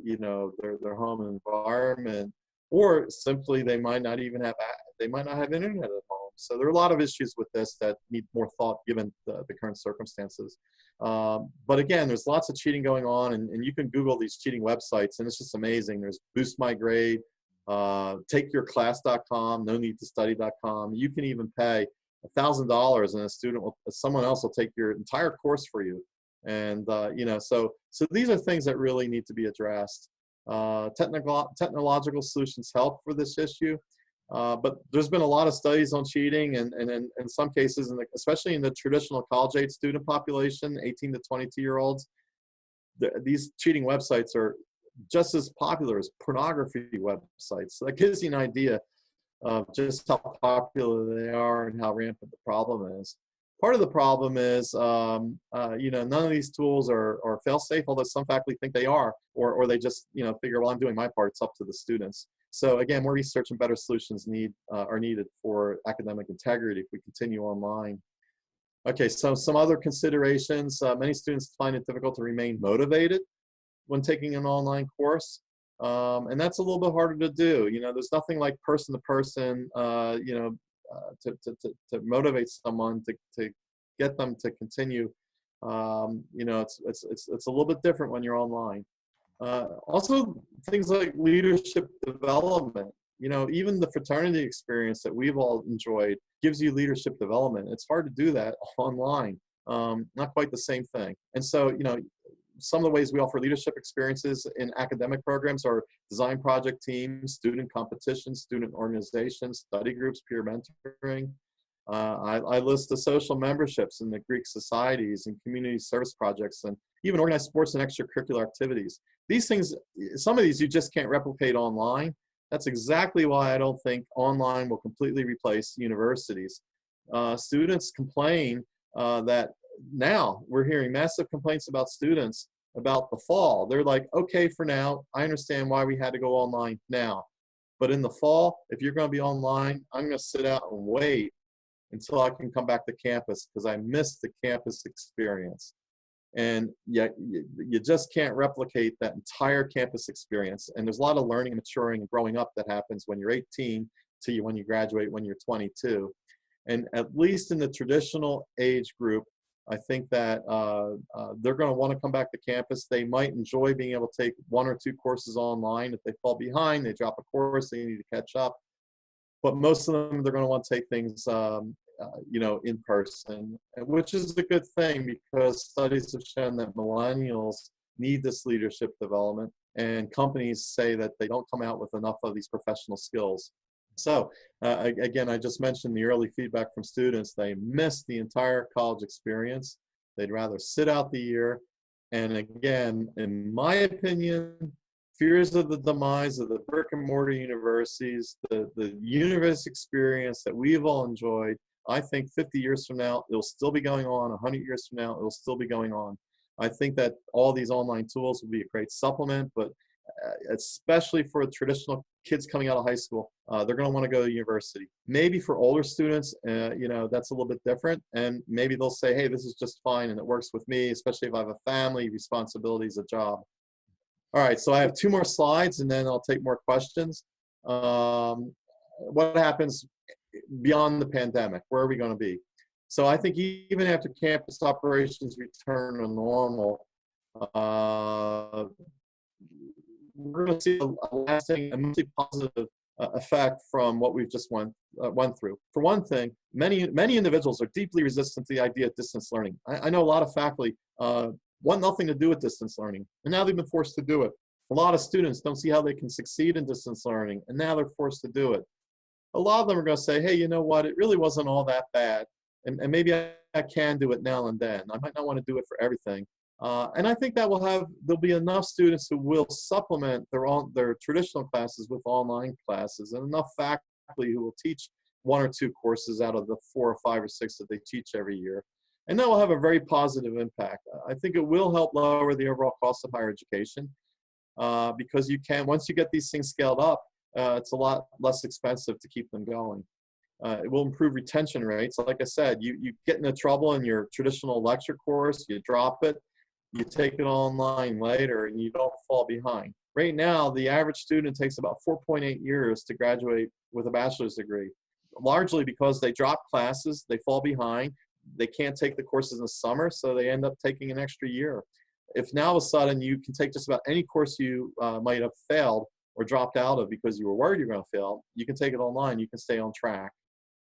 S2: you know, their home environment, or simply they might not even have they might not have internet at home. So there are a lot of issues with this that need more thought given the current circumstances. But again, there's lots of cheating going on, and you can Google these cheating websites, and it's just amazing. There's Boost My Grade, takeyourclass.com, no need to study.com. You can even pay $1,000 and someone else will take your entire course for you. And you know, so these are things that really need to be addressed. Technological solutions help for this issue, but there's been a lot of studies on cheating, and in some cases, especially in the traditional college-age student population, 18 to 22-year-olds, these cheating websites are just as popular as pornography websites. So that gives you an idea of just how popular they are and how rampant the problem is. Part of the problem is, you know, none of these tools are fail-safe, although some faculty think they are, or they just, you know, figure, well, I'm doing my part, it's up to the students. So again, more research and better solutions are needed for academic integrity if we continue online. Okay, so some other considerations. Many students find it difficult to remain motivated when taking an online course. And that's a little bit harder to do. You know, there's nothing like person-to-person, you know, to motivate someone to get them to continue. You know, it's a little bit different when you're online. Also, things like leadership development. You know, even the fraternity experience that we've all enjoyed gives you leadership development. It's hard to do that online. Not quite the same thing. And so, you know, some of the ways we offer leadership experiences in academic programs are design project teams, student competitions, student organizations, study groups, peer mentoring. I list the social memberships in the Greek societies and community service projects, and even organized sports and extracurricular activities. These things, some of these you just can't replicate online. That's exactly why I don't think online will completely replace universities. Students complain that now we're hearing massive complaints about students about the fall. They're like, okay, for now, I understand why we had to go online now. But in the fall, if you're going to be online, I'm going to sit out and wait until I can come back to campus because I missed the campus experience. And yet you just can't replicate that entire campus experience. And there's a lot of learning and maturing and growing up that happens when you're 18 to when you graduate when you're 22. And at least in the traditional age group, I think that they're going to want to come back to campus. They might enjoy being able to take 1 or 2 courses online. If they fall behind, they drop a course, they need to catch up. But most of them, they're going to want to take things you know, in person, which is a good thing because studies have shown that millennials need this leadership development, and companies say that they don't come out with enough of these professional skills. So again, I just mentioned the early feedback from students. They miss the entire college experience. They'd rather sit out the year. And again, in my opinion, fears of the demise of the brick and mortar universities, the university experience that we've all enjoyed, I think 50 years from now, it'll still be going on. 100 years from now, it'll still be going on. I think that all these online tools will be a great supplement, but especially for traditional kids coming out of high school, they're going to want to go to university. Maybe for older students, you know, that's a little bit different. And maybe they'll say, hey, this is just fine and it works with me, especially if I have a family, responsibilities, a job. All right, so I have 2 more slides and then I'll take more questions. What happens beyond the pandemic? Where are we going to be? So I think even after campus operations return to normal, we're going to see a lasting and mostly positive effect from what we've just went through. For one thing, many individuals are deeply resistant to the idea of distance learning. I know a lot of faculty want nothing to do with distance learning, and now they've been forced to do it. A lot of students don't see how they can succeed in distance learning, and now they're forced to do it. A lot of them are going to say, hey, you know what, it really wasn't all that bad, and maybe I can do it now and then. I might not want to do it for everything. And I think that there'll be enough students who will supplement their traditional classes with online classes, and enough faculty who will teach 1 or 2 courses out of the 4 or 5 or 6 that they teach every year. And that will have a very positive impact. I think it will help lower the overall cost of higher education because once you get these things scaled up, it's a lot less expensive to keep them going. It will improve retention rates. Like I said, you get into trouble in your traditional lecture course, you drop it, you take it online later, and you don't fall behind. Right now, the average student takes about 4.8 years to graduate with a bachelor's degree, largely because they drop classes, they fall behind, they can't take the courses in the summer, so they end up taking an extra year. If now all of a sudden you can take just about any course you might have failed or dropped out of because you were worried you're going to fail, you can take it online, you can stay on track.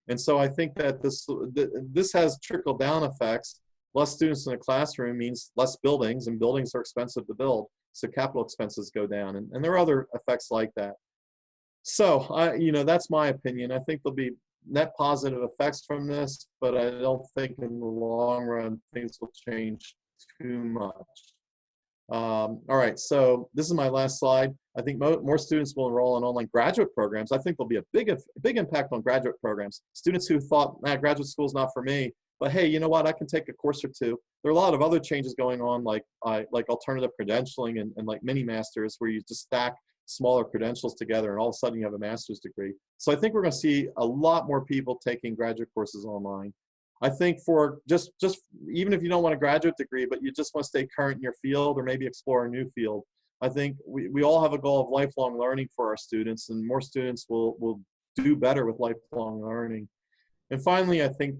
S2: And so I think that this has trickle-down effects. Less students in a classroom means less buildings, and buildings are expensive to build, so capital expenses go down. And there are other effects like that. So, that's my opinion. I think there'll be net positive effects from this, but I don't think in the long run things will change too much. All right, so this is my last slide. I think more students will enroll in online graduate programs. I think there'll be a big impact on graduate programs. Students who thought, graduate school is not for me, but hey, you know what? I can take a course or two. There are a lot of other changes going on, like alternative credentialing and like mini masters, where you just stack smaller credentials together, and all of a sudden you have a master's degree. So I think we're going to see a lot more people taking graduate courses online. I think for just even if you don't want a graduate degree, but you just want to stay current in your field or maybe explore a new field, I think we all have a goal of lifelong learning for our students, and more students will do better with lifelong learning. And finally, I think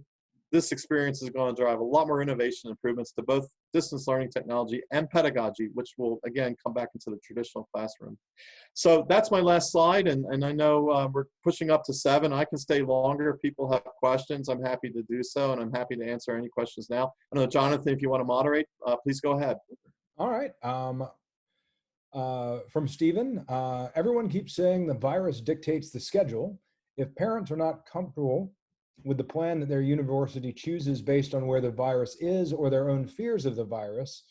S2: this experience is going to drive a lot more innovation improvements to both distance learning technology and pedagogy, which will, again, come back into the traditional classroom. So that's my last slide, and I know we're pushing up to 7. I can stay longer if people have questions. I'm happy to do so, and I'm happy to answer any questions now. I know, Jonathan, if you want to moderate, please go ahead.
S1: All right. From Stephen, everyone keeps saying the virus dictates the schedule. If parents are not comfortable with the plan that their university chooses based on where the virus is or their own fears of the virus,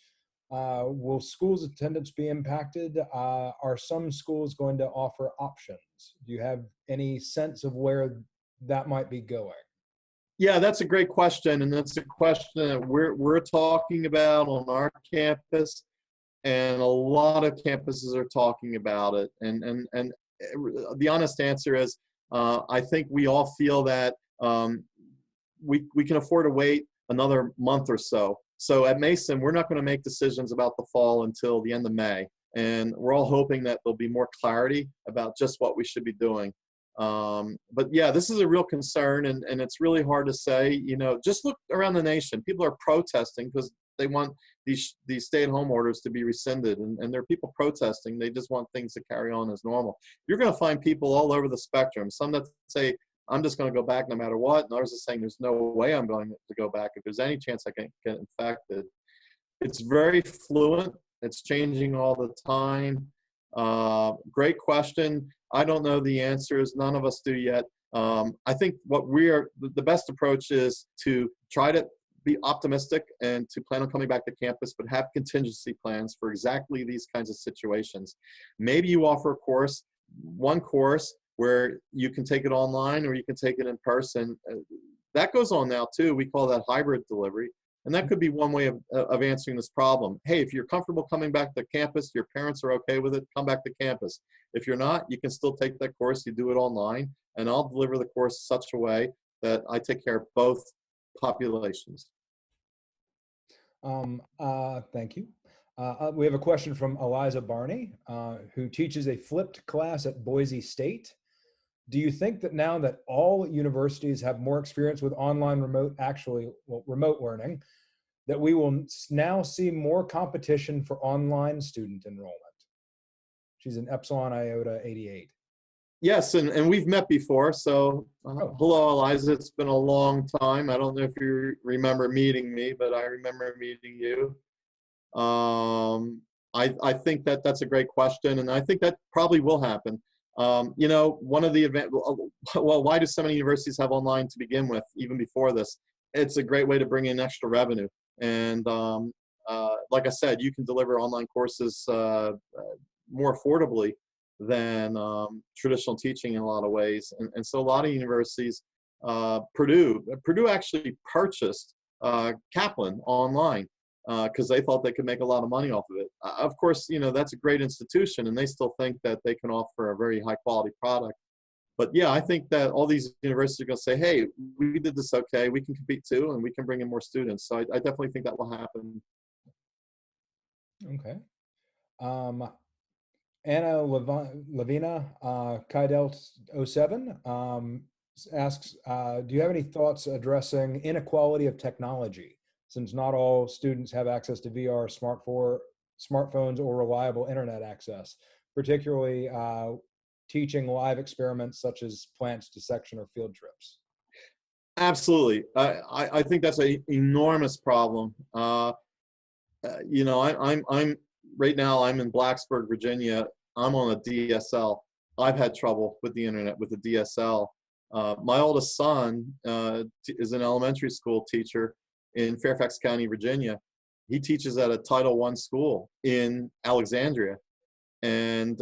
S1: will schools' attendance be impacted? Are some schools going to offer options? Do you have any sense of where that might be going?
S2: Yeah, that's a great question, and that's a question that we're talking about on our campus, and a lot of campuses are talking about it. And the honest answer is, I think we all feel that we can afford to wait another month or so. So at Mason, we're not going to make decisions about the fall until the end of May. And we're all hoping that there'll be more clarity about just what we should be doing. But yeah, this is a real concern, and it's really hard to say. Just look around the nation. People are protesting because they want these stay-at-home orders to be rescinded, and there are people protesting. They just want things to carry on as normal. You're going to find people all over the spectrum. Some that say, I'm just going to go back no matter what, and others are saying there's no way I'm going to go back if there's any chance I can get infected. It's very fluent. It's changing all the time. Great question. I don't know the answers. None of us do yet. I think the best approach is to try to be optimistic and to plan on coming back to campus, but have contingency plans for exactly these kinds of situations. Maybe you offer one course where you can take it online or you can take it in person. That goes on now too. We call that hybrid delivery. And that could be one way of answering this problem. Hey, if you're comfortable coming back to campus, your parents are okay with it, come back to campus. If you're not, you can still take that course, you do it online, and I'll deliver the course such a way that I take care of both populations.
S1: Thank you. We have a question from Eliza Barney, who teaches a flipped class at Boise State. Do you think that now that all universities have more experience with online remote learning, that we will now see more competition for online student enrollment? She's an Epsilon Iota 88.
S2: Yes, and we've met before. So hello, Eliza. It's been a long time. I don't know if you remember meeting me, but I remember meeting you. I think that's a great question, and I think that probably will happen. One of the why do so many universities have online to begin with, even before this? It's a great way to bring in extra revenue. And like I said, you can deliver online courses more affordably than traditional teaching in a lot of ways. And so a lot of universities, Purdue actually purchased Kaplan online because they thought they could make a lot of money off of it. Of course, that's a great institution, and they still think that they can offer a very high quality product. But yeah, I think that all these universities are going to say, hey, we did this okay, we can compete too, and we can bring in more students. So I definitely think that will happen.
S1: Okay. Anna Lavina, Kydel 07, asks, do you have any thoughts addressing inequality of technology, since not all students have access to VR, smartphones, or reliable internet access, particularly teaching live experiments such as plants dissection or field trips?
S2: Absolutely. I think that's an enormous problem. You know, I'm right now, I'm in Blacksburg, Virginia. I'm on a DSL. I've had trouble with the internet with the DSL. My oldest son is an elementary school teacher in Fairfax County, Virginia. He teaches at a Title I school in Alexandria. And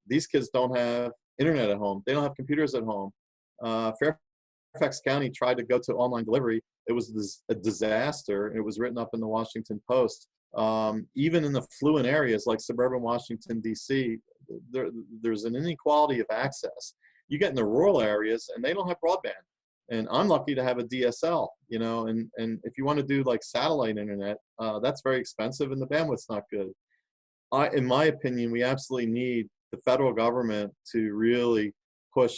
S2: these kids don't have internet at home. They don't have computers at home. Fairfax County tried to go to online delivery. It was a disaster. It was written up in the Washington Post. Even in the affluent areas like suburban Washington, D.C., there's an inequality of access. You get in the rural areas and they don't have broadband. And I'm lucky to have a DSL, you know, and if you want to do like satellite internet, that's very expensive and the bandwidth's not good. In my opinion, we absolutely need the federal government to really push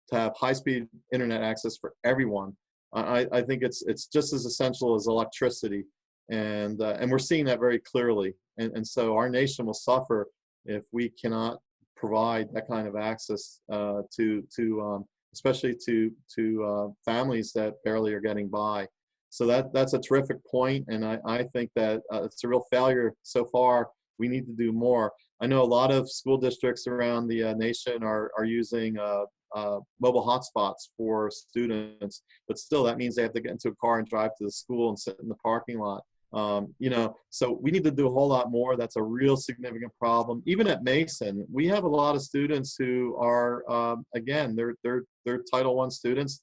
S2: to have high-speed internet access for everyone. I think it's just as essential as electricity, and we're seeing that very clearly. And so our nation will suffer if we cannot provide that kind of access especially to families that barely are getting by. So that's a terrific point, and I think that it's a real failure so far. We need to do more. I know a lot of school districts around the nation are using mobile hotspots for students, but still that means they have to get into a car and drive to the school and sit in the parking lot. You know, so we need to do a whole lot more. That's a real significant problem. Even at Mason, we have a lot of students who are, again, they're Title I students.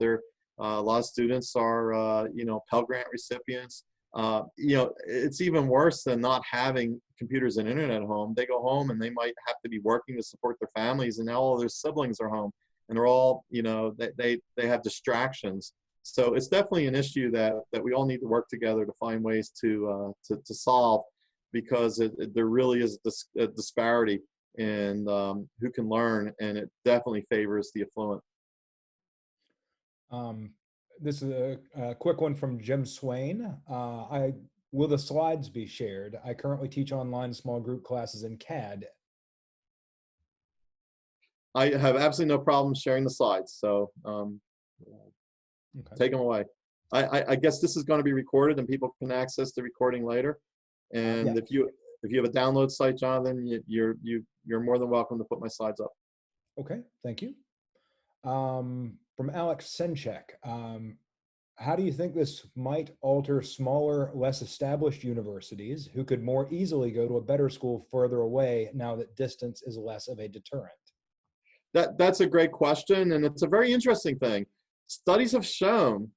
S2: A lot of students are, you know, Pell Grant recipients. You know, it's even worse than not having computers and internet at home. They go home and they might have to be working to support their families, and now all their siblings are home, and they're all, you know, they have distractions. So it's definitely an issue that we all need to work together to find ways to solve, because there really is a disparity in who can learn, and it definitely favors the affluent.
S1: This is a quick one from Jim Swain. Will the slides be shared? I currently teach online small group classes in CAD.
S2: I have absolutely no problem sharing the slides, so
S1: Okay.
S2: take them away. I guess this is going to be recorded and people can access the recording later. And
S1: Yeah.
S2: if you have a download site, Jonathan, you're more than welcome to put my slides up.
S1: Okay, thank you. From Alex Senchek, how do you think this might alter smaller, less established universities who could more easily go to a better school further away now that distance is less of a deterrent?
S2: That's a great question, and it's a very interesting thing. Studies have shown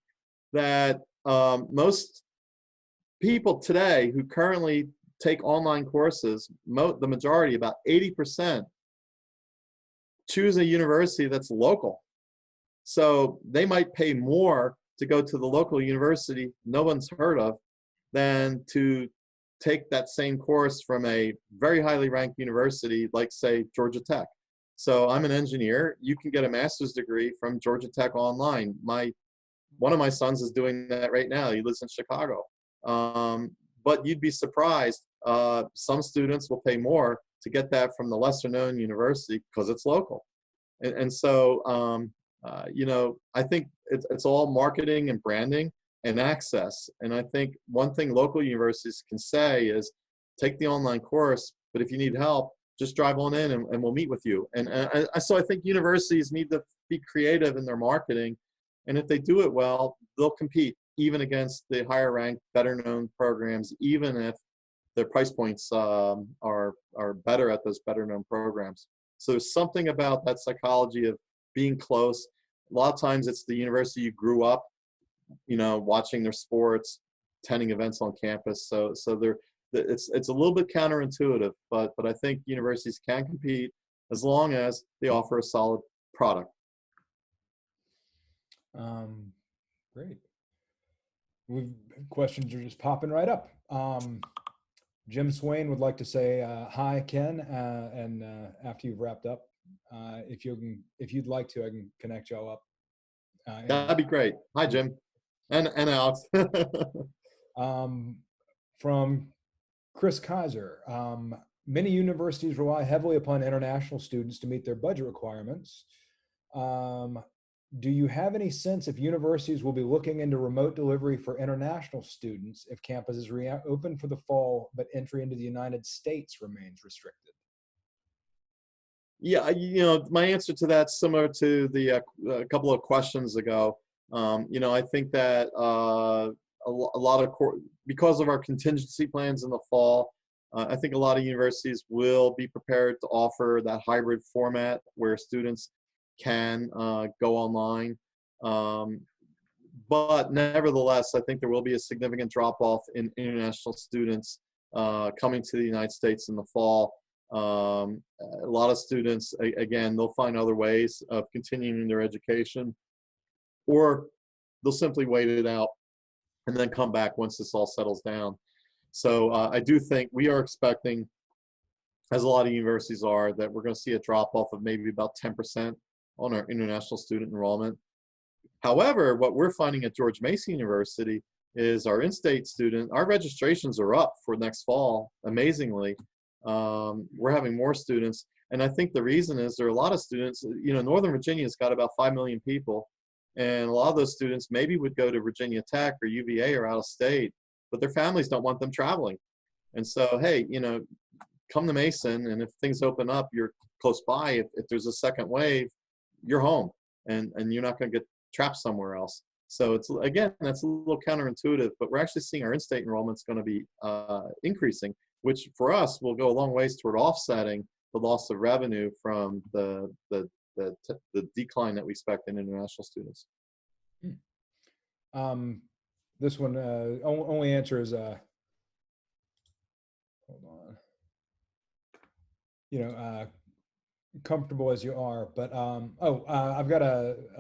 S2: that most people today who currently take online courses, the majority, about 80%, choose a university that's local. So they might pay more to go to the local university no one's heard of than to take that same course from a very highly ranked university like, say, Georgia Tech. So I'm an engineer. You can get a master's degree from Georgia Tech online. One of my sons is doing that right now. He lives in Chicago. But you'd be surprised. Some students will pay more to get that from the lesser known university because it's local. And so, you know, I think it's all marketing and branding and access. And I think one thing local universities can say is take the online course, but if you need help, just drive on in and we'll meet with you. So I think universities need to be creative in their marketing. And if they do it well, they'll compete even against the higher ranked, better known programs, even if their price points are better at those better known programs. So there's something about that psychology of being close. A lot of times it's the university you grew up, you know, watching their sports, attending events on campus. So it's a little bit counterintuitive, but I think universities can compete as long as they offer a solid product.
S1: Great. Questions are just popping right up. Jim Swain would like to say hi, Ken, and after you've wrapped up, if you'd like to, I can connect y'all up.
S2: That'd be great. Hi, Jim, and Alex.
S1: From Chris Kaiser, many universities rely heavily upon international students to meet their budget requirements. Do you have any sense if universities will be looking into remote delivery for international students if campuses reopen for the fall, but entry into the United States remains restricted?
S2: Yeah, my answer to that's similar to the a couple of questions ago. I think that a lot of because of our contingency plans in the fall, I think a lot of universities will be prepared to offer that hybrid format where students can go online. But nevertheless, I think there will be a significant drop-off in international students coming to the United States in the fall. A lot of students, again, they'll find other ways of continuing their education, or they'll simply wait it out and then come back once this all settles down. So I do think we are expecting, as a lot of universities are, that we're going to see a drop-off of maybe about 10% on our international student enrollment. However, what we're finding at George Mason University is our in-state our registrations are up for next fall, amazingly. We're having more students. And I think the reason is there are a lot of students, Northern Virginia's got about 5 million people. And a lot of those students maybe would go to Virginia Tech or UVA or out of state, but their families don't want them traveling. And so, hey, come to Mason, and if things open up, you're close by. If there's a second wave, you're home, and you're not going to get trapped somewhere else. So it's, again, that's a little counterintuitive, but we're actually seeing our in-state enrollment's going to be increasing, which for us will go a long ways toward offsetting the loss of revenue from the decline that we expect in international students.
S1: This one, only answer is, hold on. Comfortable as you are, but I've got a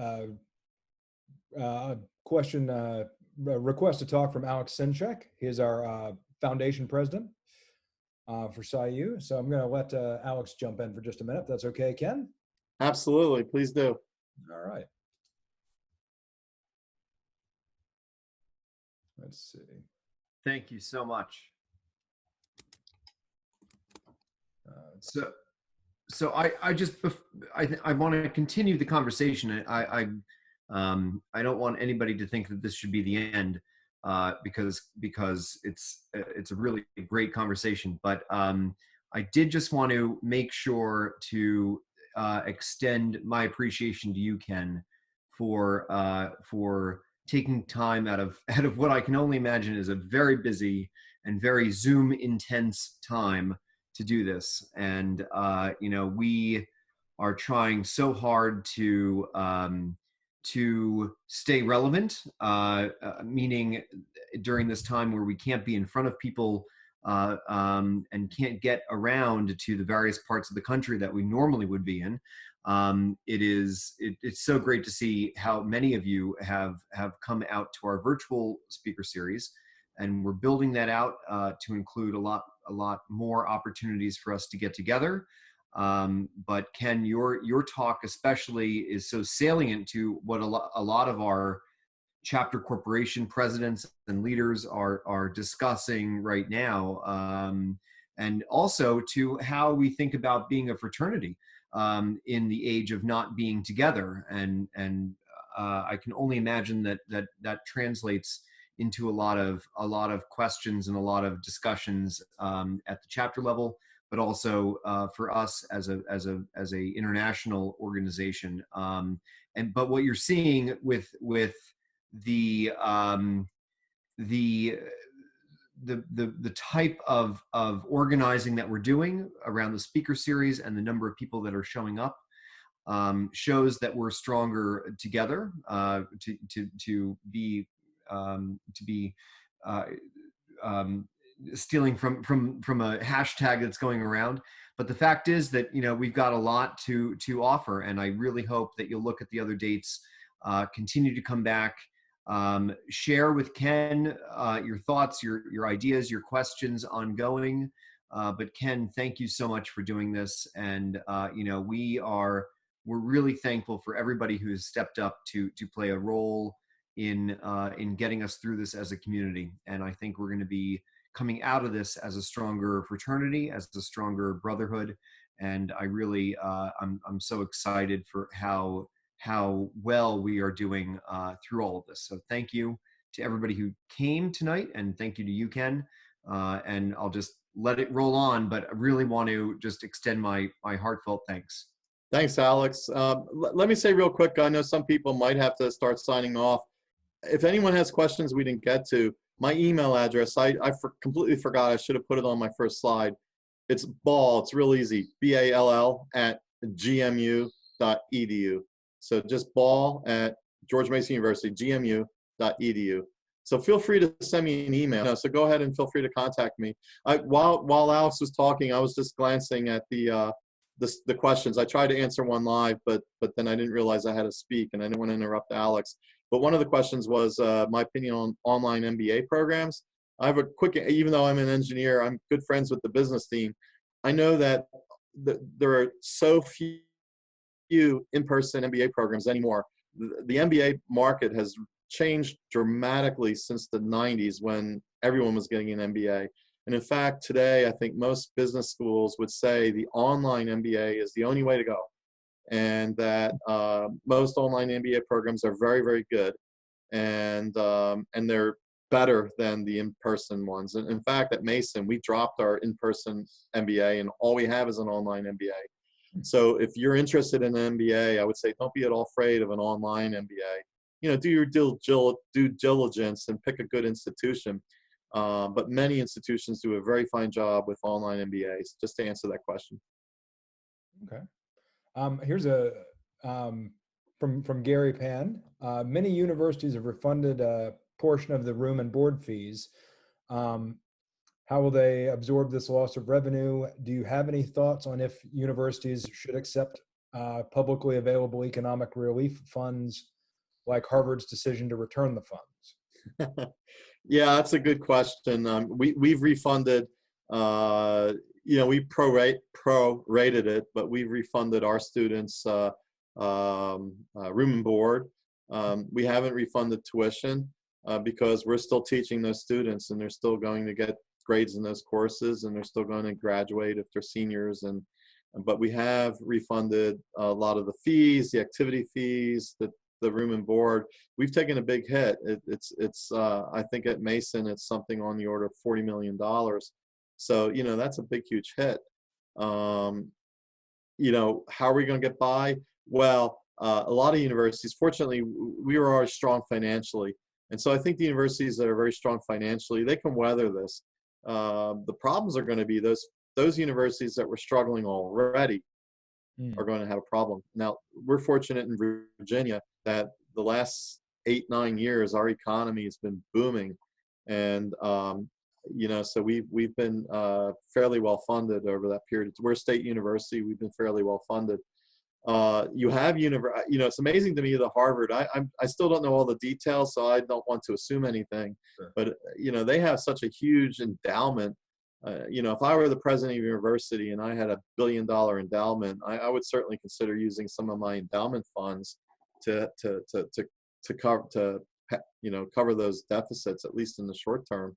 S1: question, a request to talk from Alex Sinchek. He is our foundation president for PsiU. So I'm going to let Alex jump in for just a minute. If that's okay, Ken?
S2: Absolutely, please do.
S1: All right. Let's see.
S3: Thank you so much. So I want to continue the conversation. I don't want anybody to think that this should be the end, because it's a really great conversation. But I did just want to make sure to extend my appreciation to you, Ken, for taking time out of what I can only imagine is a very busy and very Zoom intense time to do this. And we are trying so hard to stay relevant, meaning during this time where we can't be in front of people and can't get around to the various parts of the country that we normally would be in. It's so great to see how many of you have come out to our virtual speaker series, and we're building that out to include a lot more opportunities for us to get together. But Ken, your talk especially is so salient to what a lot of our chapter corporation presidents and leaders are discussing right now, and also to how we think about being a fraternity in the age of not being together. And I can only imagine that translates into a lot of questions and a lot of discussions at the chapter level, but also for us as a international organization. But what you're seeing with the type of organizing that we're doing around the speaker series and the number of people that are showing up shows that we're stronger together to be stealing from a hashtag that's going around. But the fact is that we've got a lot to offer, and I really hope that you'll look at the other dates Continue to come back. Share with Ken your thoughts, your ideas, your questions ongoing. But Ken, thank you so much for doing this. And we're really thankful for everybody who has stepped up to play a role in getting us through this as a community. And I think we're going to be coming out of this as a stronger fraternity, as a stronger brotherhood. And I really, I'm so excited for how well we are doing through all of this. So thank you to everybody who came tonight, and thank you to you, Ken. And I'll just let it roll on, but I really want to just extend my heartfelt thanks.
S2: Thanks, Alex. Let me say real quick, I know some people might have to start signing off. If anyone has questions we didn't get to, my email address, I completely forgot. I should have put it on my first slide. It's Ball, it's real easy, BALL @gmu.edu. So just Ball at George Mason University, gmu.edu. So feel free to send me an email. So go ahead and feel free to contact me. While Alex was talking, I was just glancing at the questions. I tried to answer one live, but then I didn't realize I had to speak, and I didn't want to interrupt Alex. But one of the questions was my opinion on online MBA programs. I have a quick, even though I'm an engineer, I'm good friends with the business team. I know that there are so few in-person MBA programs anymore. The MBA market has changed dramatically since the 90s when everyone was getting an MBA. And in fact, today, I think most business schools would say the online MBA is the only way to go. And that most online MBA programs are very, very good. And they're better than the in-person ones. And in fact, at Mason, we dropped our in-person MBA, and all we have is an online MBA. So if you're interested in an MBA, I would say don't be at all afraid of an online MBA. Do your due diligence and pick a good institution. But many institutions do a very fine job with online MBAs, just to answer that question.
S1: Okay. Here's a from Gary Pan. Many universities have refunded a portion of the room and board fees. How will they absorb this loss of revenue? Do you have any thoughts on if universities should accept publicly available economic relief funds, like Harvard's decision to return the funds?
S2: Yeah, that's a good question. We've refunded, we prorated it, but we've refunded our students room and board. We haven't refunded tuition because we're still teaching those students, and they're still going to get grades in those courses, and they're still going to graduate if they're seniors. But we have refunded a lot of the fees, the activity fees, the room and board. We've taken a big hit. It's I think at Mason, it's something on the order of $40 million. So, that's a big, huge hit. How are we going to get by? Well, a lot of universities, fortunately, we were always strong financially. And so I think the universities that are very strong financially, they can weather this. The problems are going to be those universities that were struggling already are going to have a problem. Now, we're fortunate in Virginia that the last 8-9 years, our economy has been booming. And, so we've been fairly well funded over that period. We're a state university. We've been fairly well funded. You have it's amazing to me that Harvard, I still don't know all the details, so I don't want to assume anything. Sure. But, they have such a huge endowment. If I were the president of a university and I had $1 billion endowment, I would certainly consider using some of my endowment funds to cover those deficits, at least in the short term.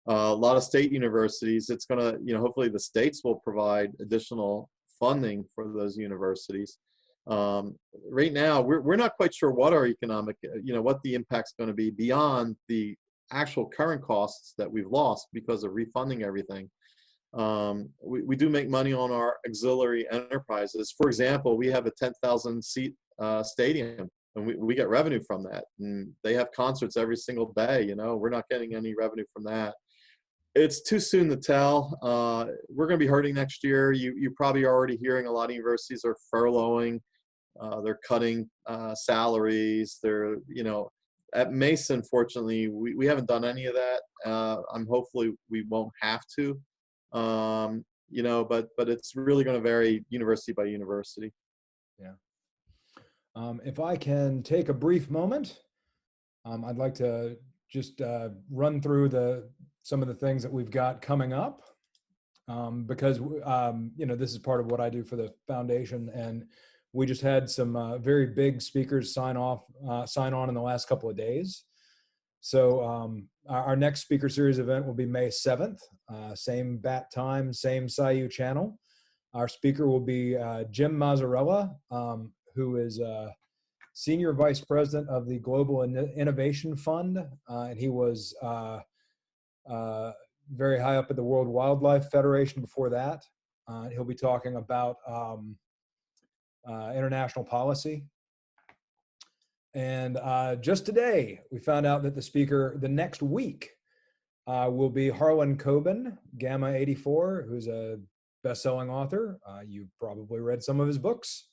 S2: A lot of state universities, it's going to, hopefully the states will provide additional funding for those universities. Right now, we're not quite sure what our economic, what the impact's going to be beyond the actual current costs that we've lost because of refunding everything. We do make money on our auxiliary enterprises. For example, we have a 10,000 seat stadium, and we get revenue from that. And they have concerts every single day. We're not getting any revenue from that. It's too soon to tell. We're going to be hurting next year. You're probably already hearing a lot of universities are furloughing. They're cutting salaries. They're, at Mason, fortunately, we haven't done any of that. Hopefully we won't have to. But it's really going to vary university by university.
S1: Yeah. If I can take a brief moment, I'd like to just run through some of the things that we've got coming up, because this is part of what I do for the foundation, and we just had some very big speakers sign on in the last couple of days. So our next speaker series event will be May 7th, same bat time, same PsiU channel. Our speaker will be Jim Mazzarella, who is Senior Vice President of the Global Innovation Fund, and he was very high up at the World Wildlife Federation before that. He'll be talking about international policy. And just today, we found out that the speaker the next week will be Harlan Coben, Gamma 84, who's a best-selling author. You've probably read some of his books.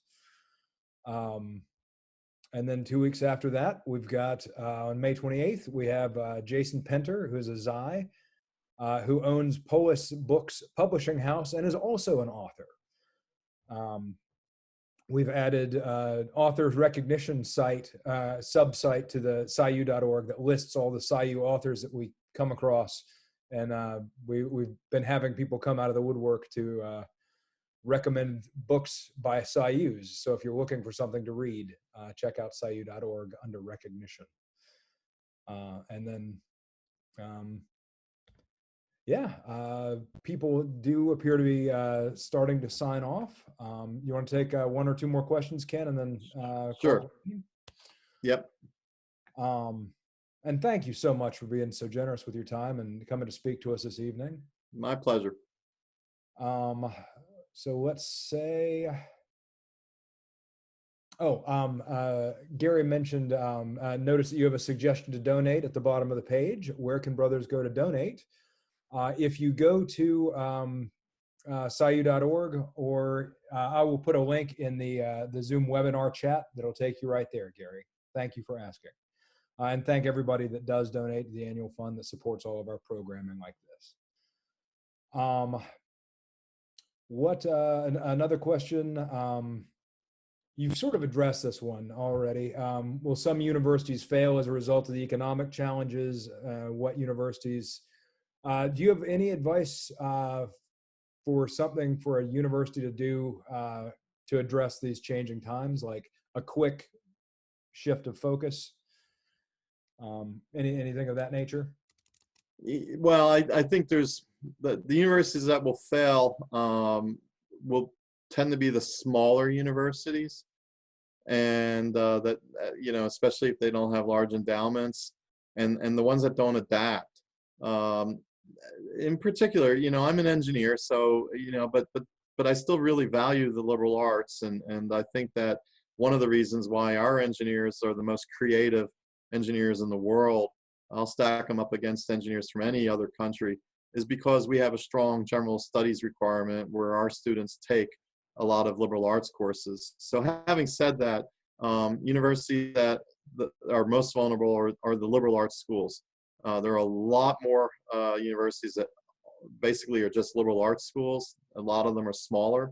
S1: And then 2 weeks after that, we've got on May 28th, we have Jason Penter, who's a Xi, who owns Polis Books Publishing House and is also an author. We've added authors recognition site, sub-site to the PsiU.org that lists all the PsiU authors that we come across. And we've been having people come out of the woodwork to recommend books by PsiUs. So if you're looking for something to read, check out PsiU.org under recognition. And then, people do appear to be starting to sign off. You want to take one or two more questions, Ken, and then
S2: Sure. Yep.
S1: And thank you so much for being so generous with your time and coming to speak to us this evening.
S2: My pleasure.
S1: So let's say, Gary mentioned, notice that you have a suggestion to donate at the bottom of the page. Where can brothers go to donate? If you go to PsiU.org, or I will put a link in the Zoom webinar chat that'll take you right there, Gary. Thank you for asking. And thank everybody that does donate to the annual fund that supports all of our programming like this. Another question, you've sort of addressed this one already. Will some universities fail as a result of the economic challenges? What universities? Do you have any advice for something for a university to do to address these changing times, like a quick shift of focus? Anything of that nature?
S2: Well, I think there's the universities that will fail will tend to be the smaller universities, and that especially if they don't have large endowments, and the ones that don't adapt. In particular, I'm an engineer, so but I still really value the liberal arts, and I think that one of the reasons why our engineers are the most creative engineers in the world, I'll stack them up against engineers from any other country, is because we have a strong general studies requirement where our students take a lot of liberal arts courses. So having said that, universities that are most vulnerable are the liberal arts schools. There are a lot more universities that basically are just liberal arts schools. A lot of them are smaller.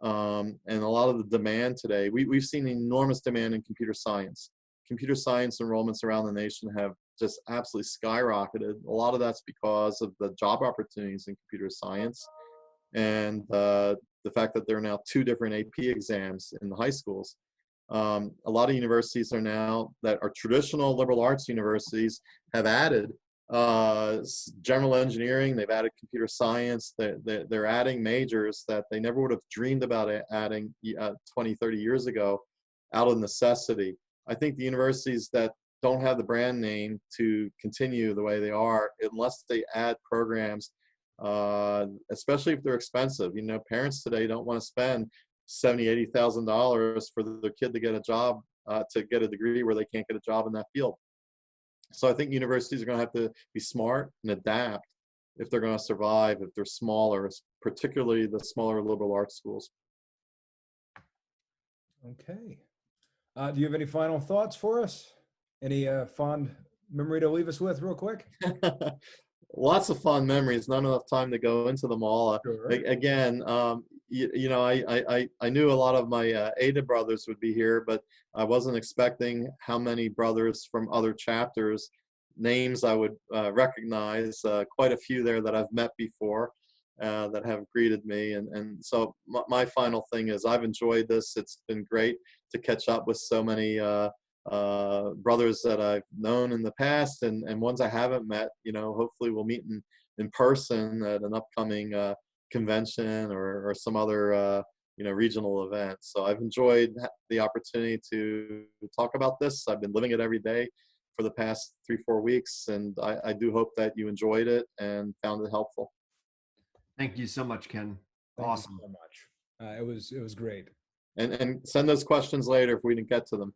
S2: And a lot of the demand today, we've seen enormous demand in computer science. Computer science enrollments around the nation have just absolutely skyrocketed. A lot of that's because of the job opportunities in computer science, and the fact that there are now 2 different AP exams in the high schools. A lot of universities are now, that are traditional liberal arts universities, have added general engineering, they've added computer science, they're adding majors that they never would have dreamed about adding 20, 30 years ago out of necessity. I think the universities that don't have the brand name to continue the way they are, unless they add programs, especially if they're expensive. Parents today don't want to spend $70,000, $80,000 for their kid to get a job, to get a degree where they can't get a job in that field. So I think universities are going to have to be smart and adapt if they're going to survive, if they're smaller, particularly the smaller liberal arts schools.
S1: Okay. Do you have any final thoughts for us? Any fond memory to leave us with real quick?
S2: Lots of fond memories, not enough time to go into them all.
S1: Sure.
S2: Again, you know, I knew a lot of my Ada brothers would be here, but I wasn't expecting how many brothers from other chapters, names I would recognize, quite a few there that I've met before that have greeted me. And so my final thing is I've enjoyed this. It's been great to catch up with so many brothers that I've known in the past and ones I haven't met. You know, hopefully we'll meet in person at an upcoming convention or some other you know, regional event. So I've enjoyed the opportunity to talk about this. I've been living it every day for the past 3-4 weeks, and I do hope that you enjoyed it and found it helpful.
S3: Thank you so much, Ken.
S1: Thank
S3: Awesome.
S1: you so much. It was great.
S2: And send those questions later if we didn't get to them.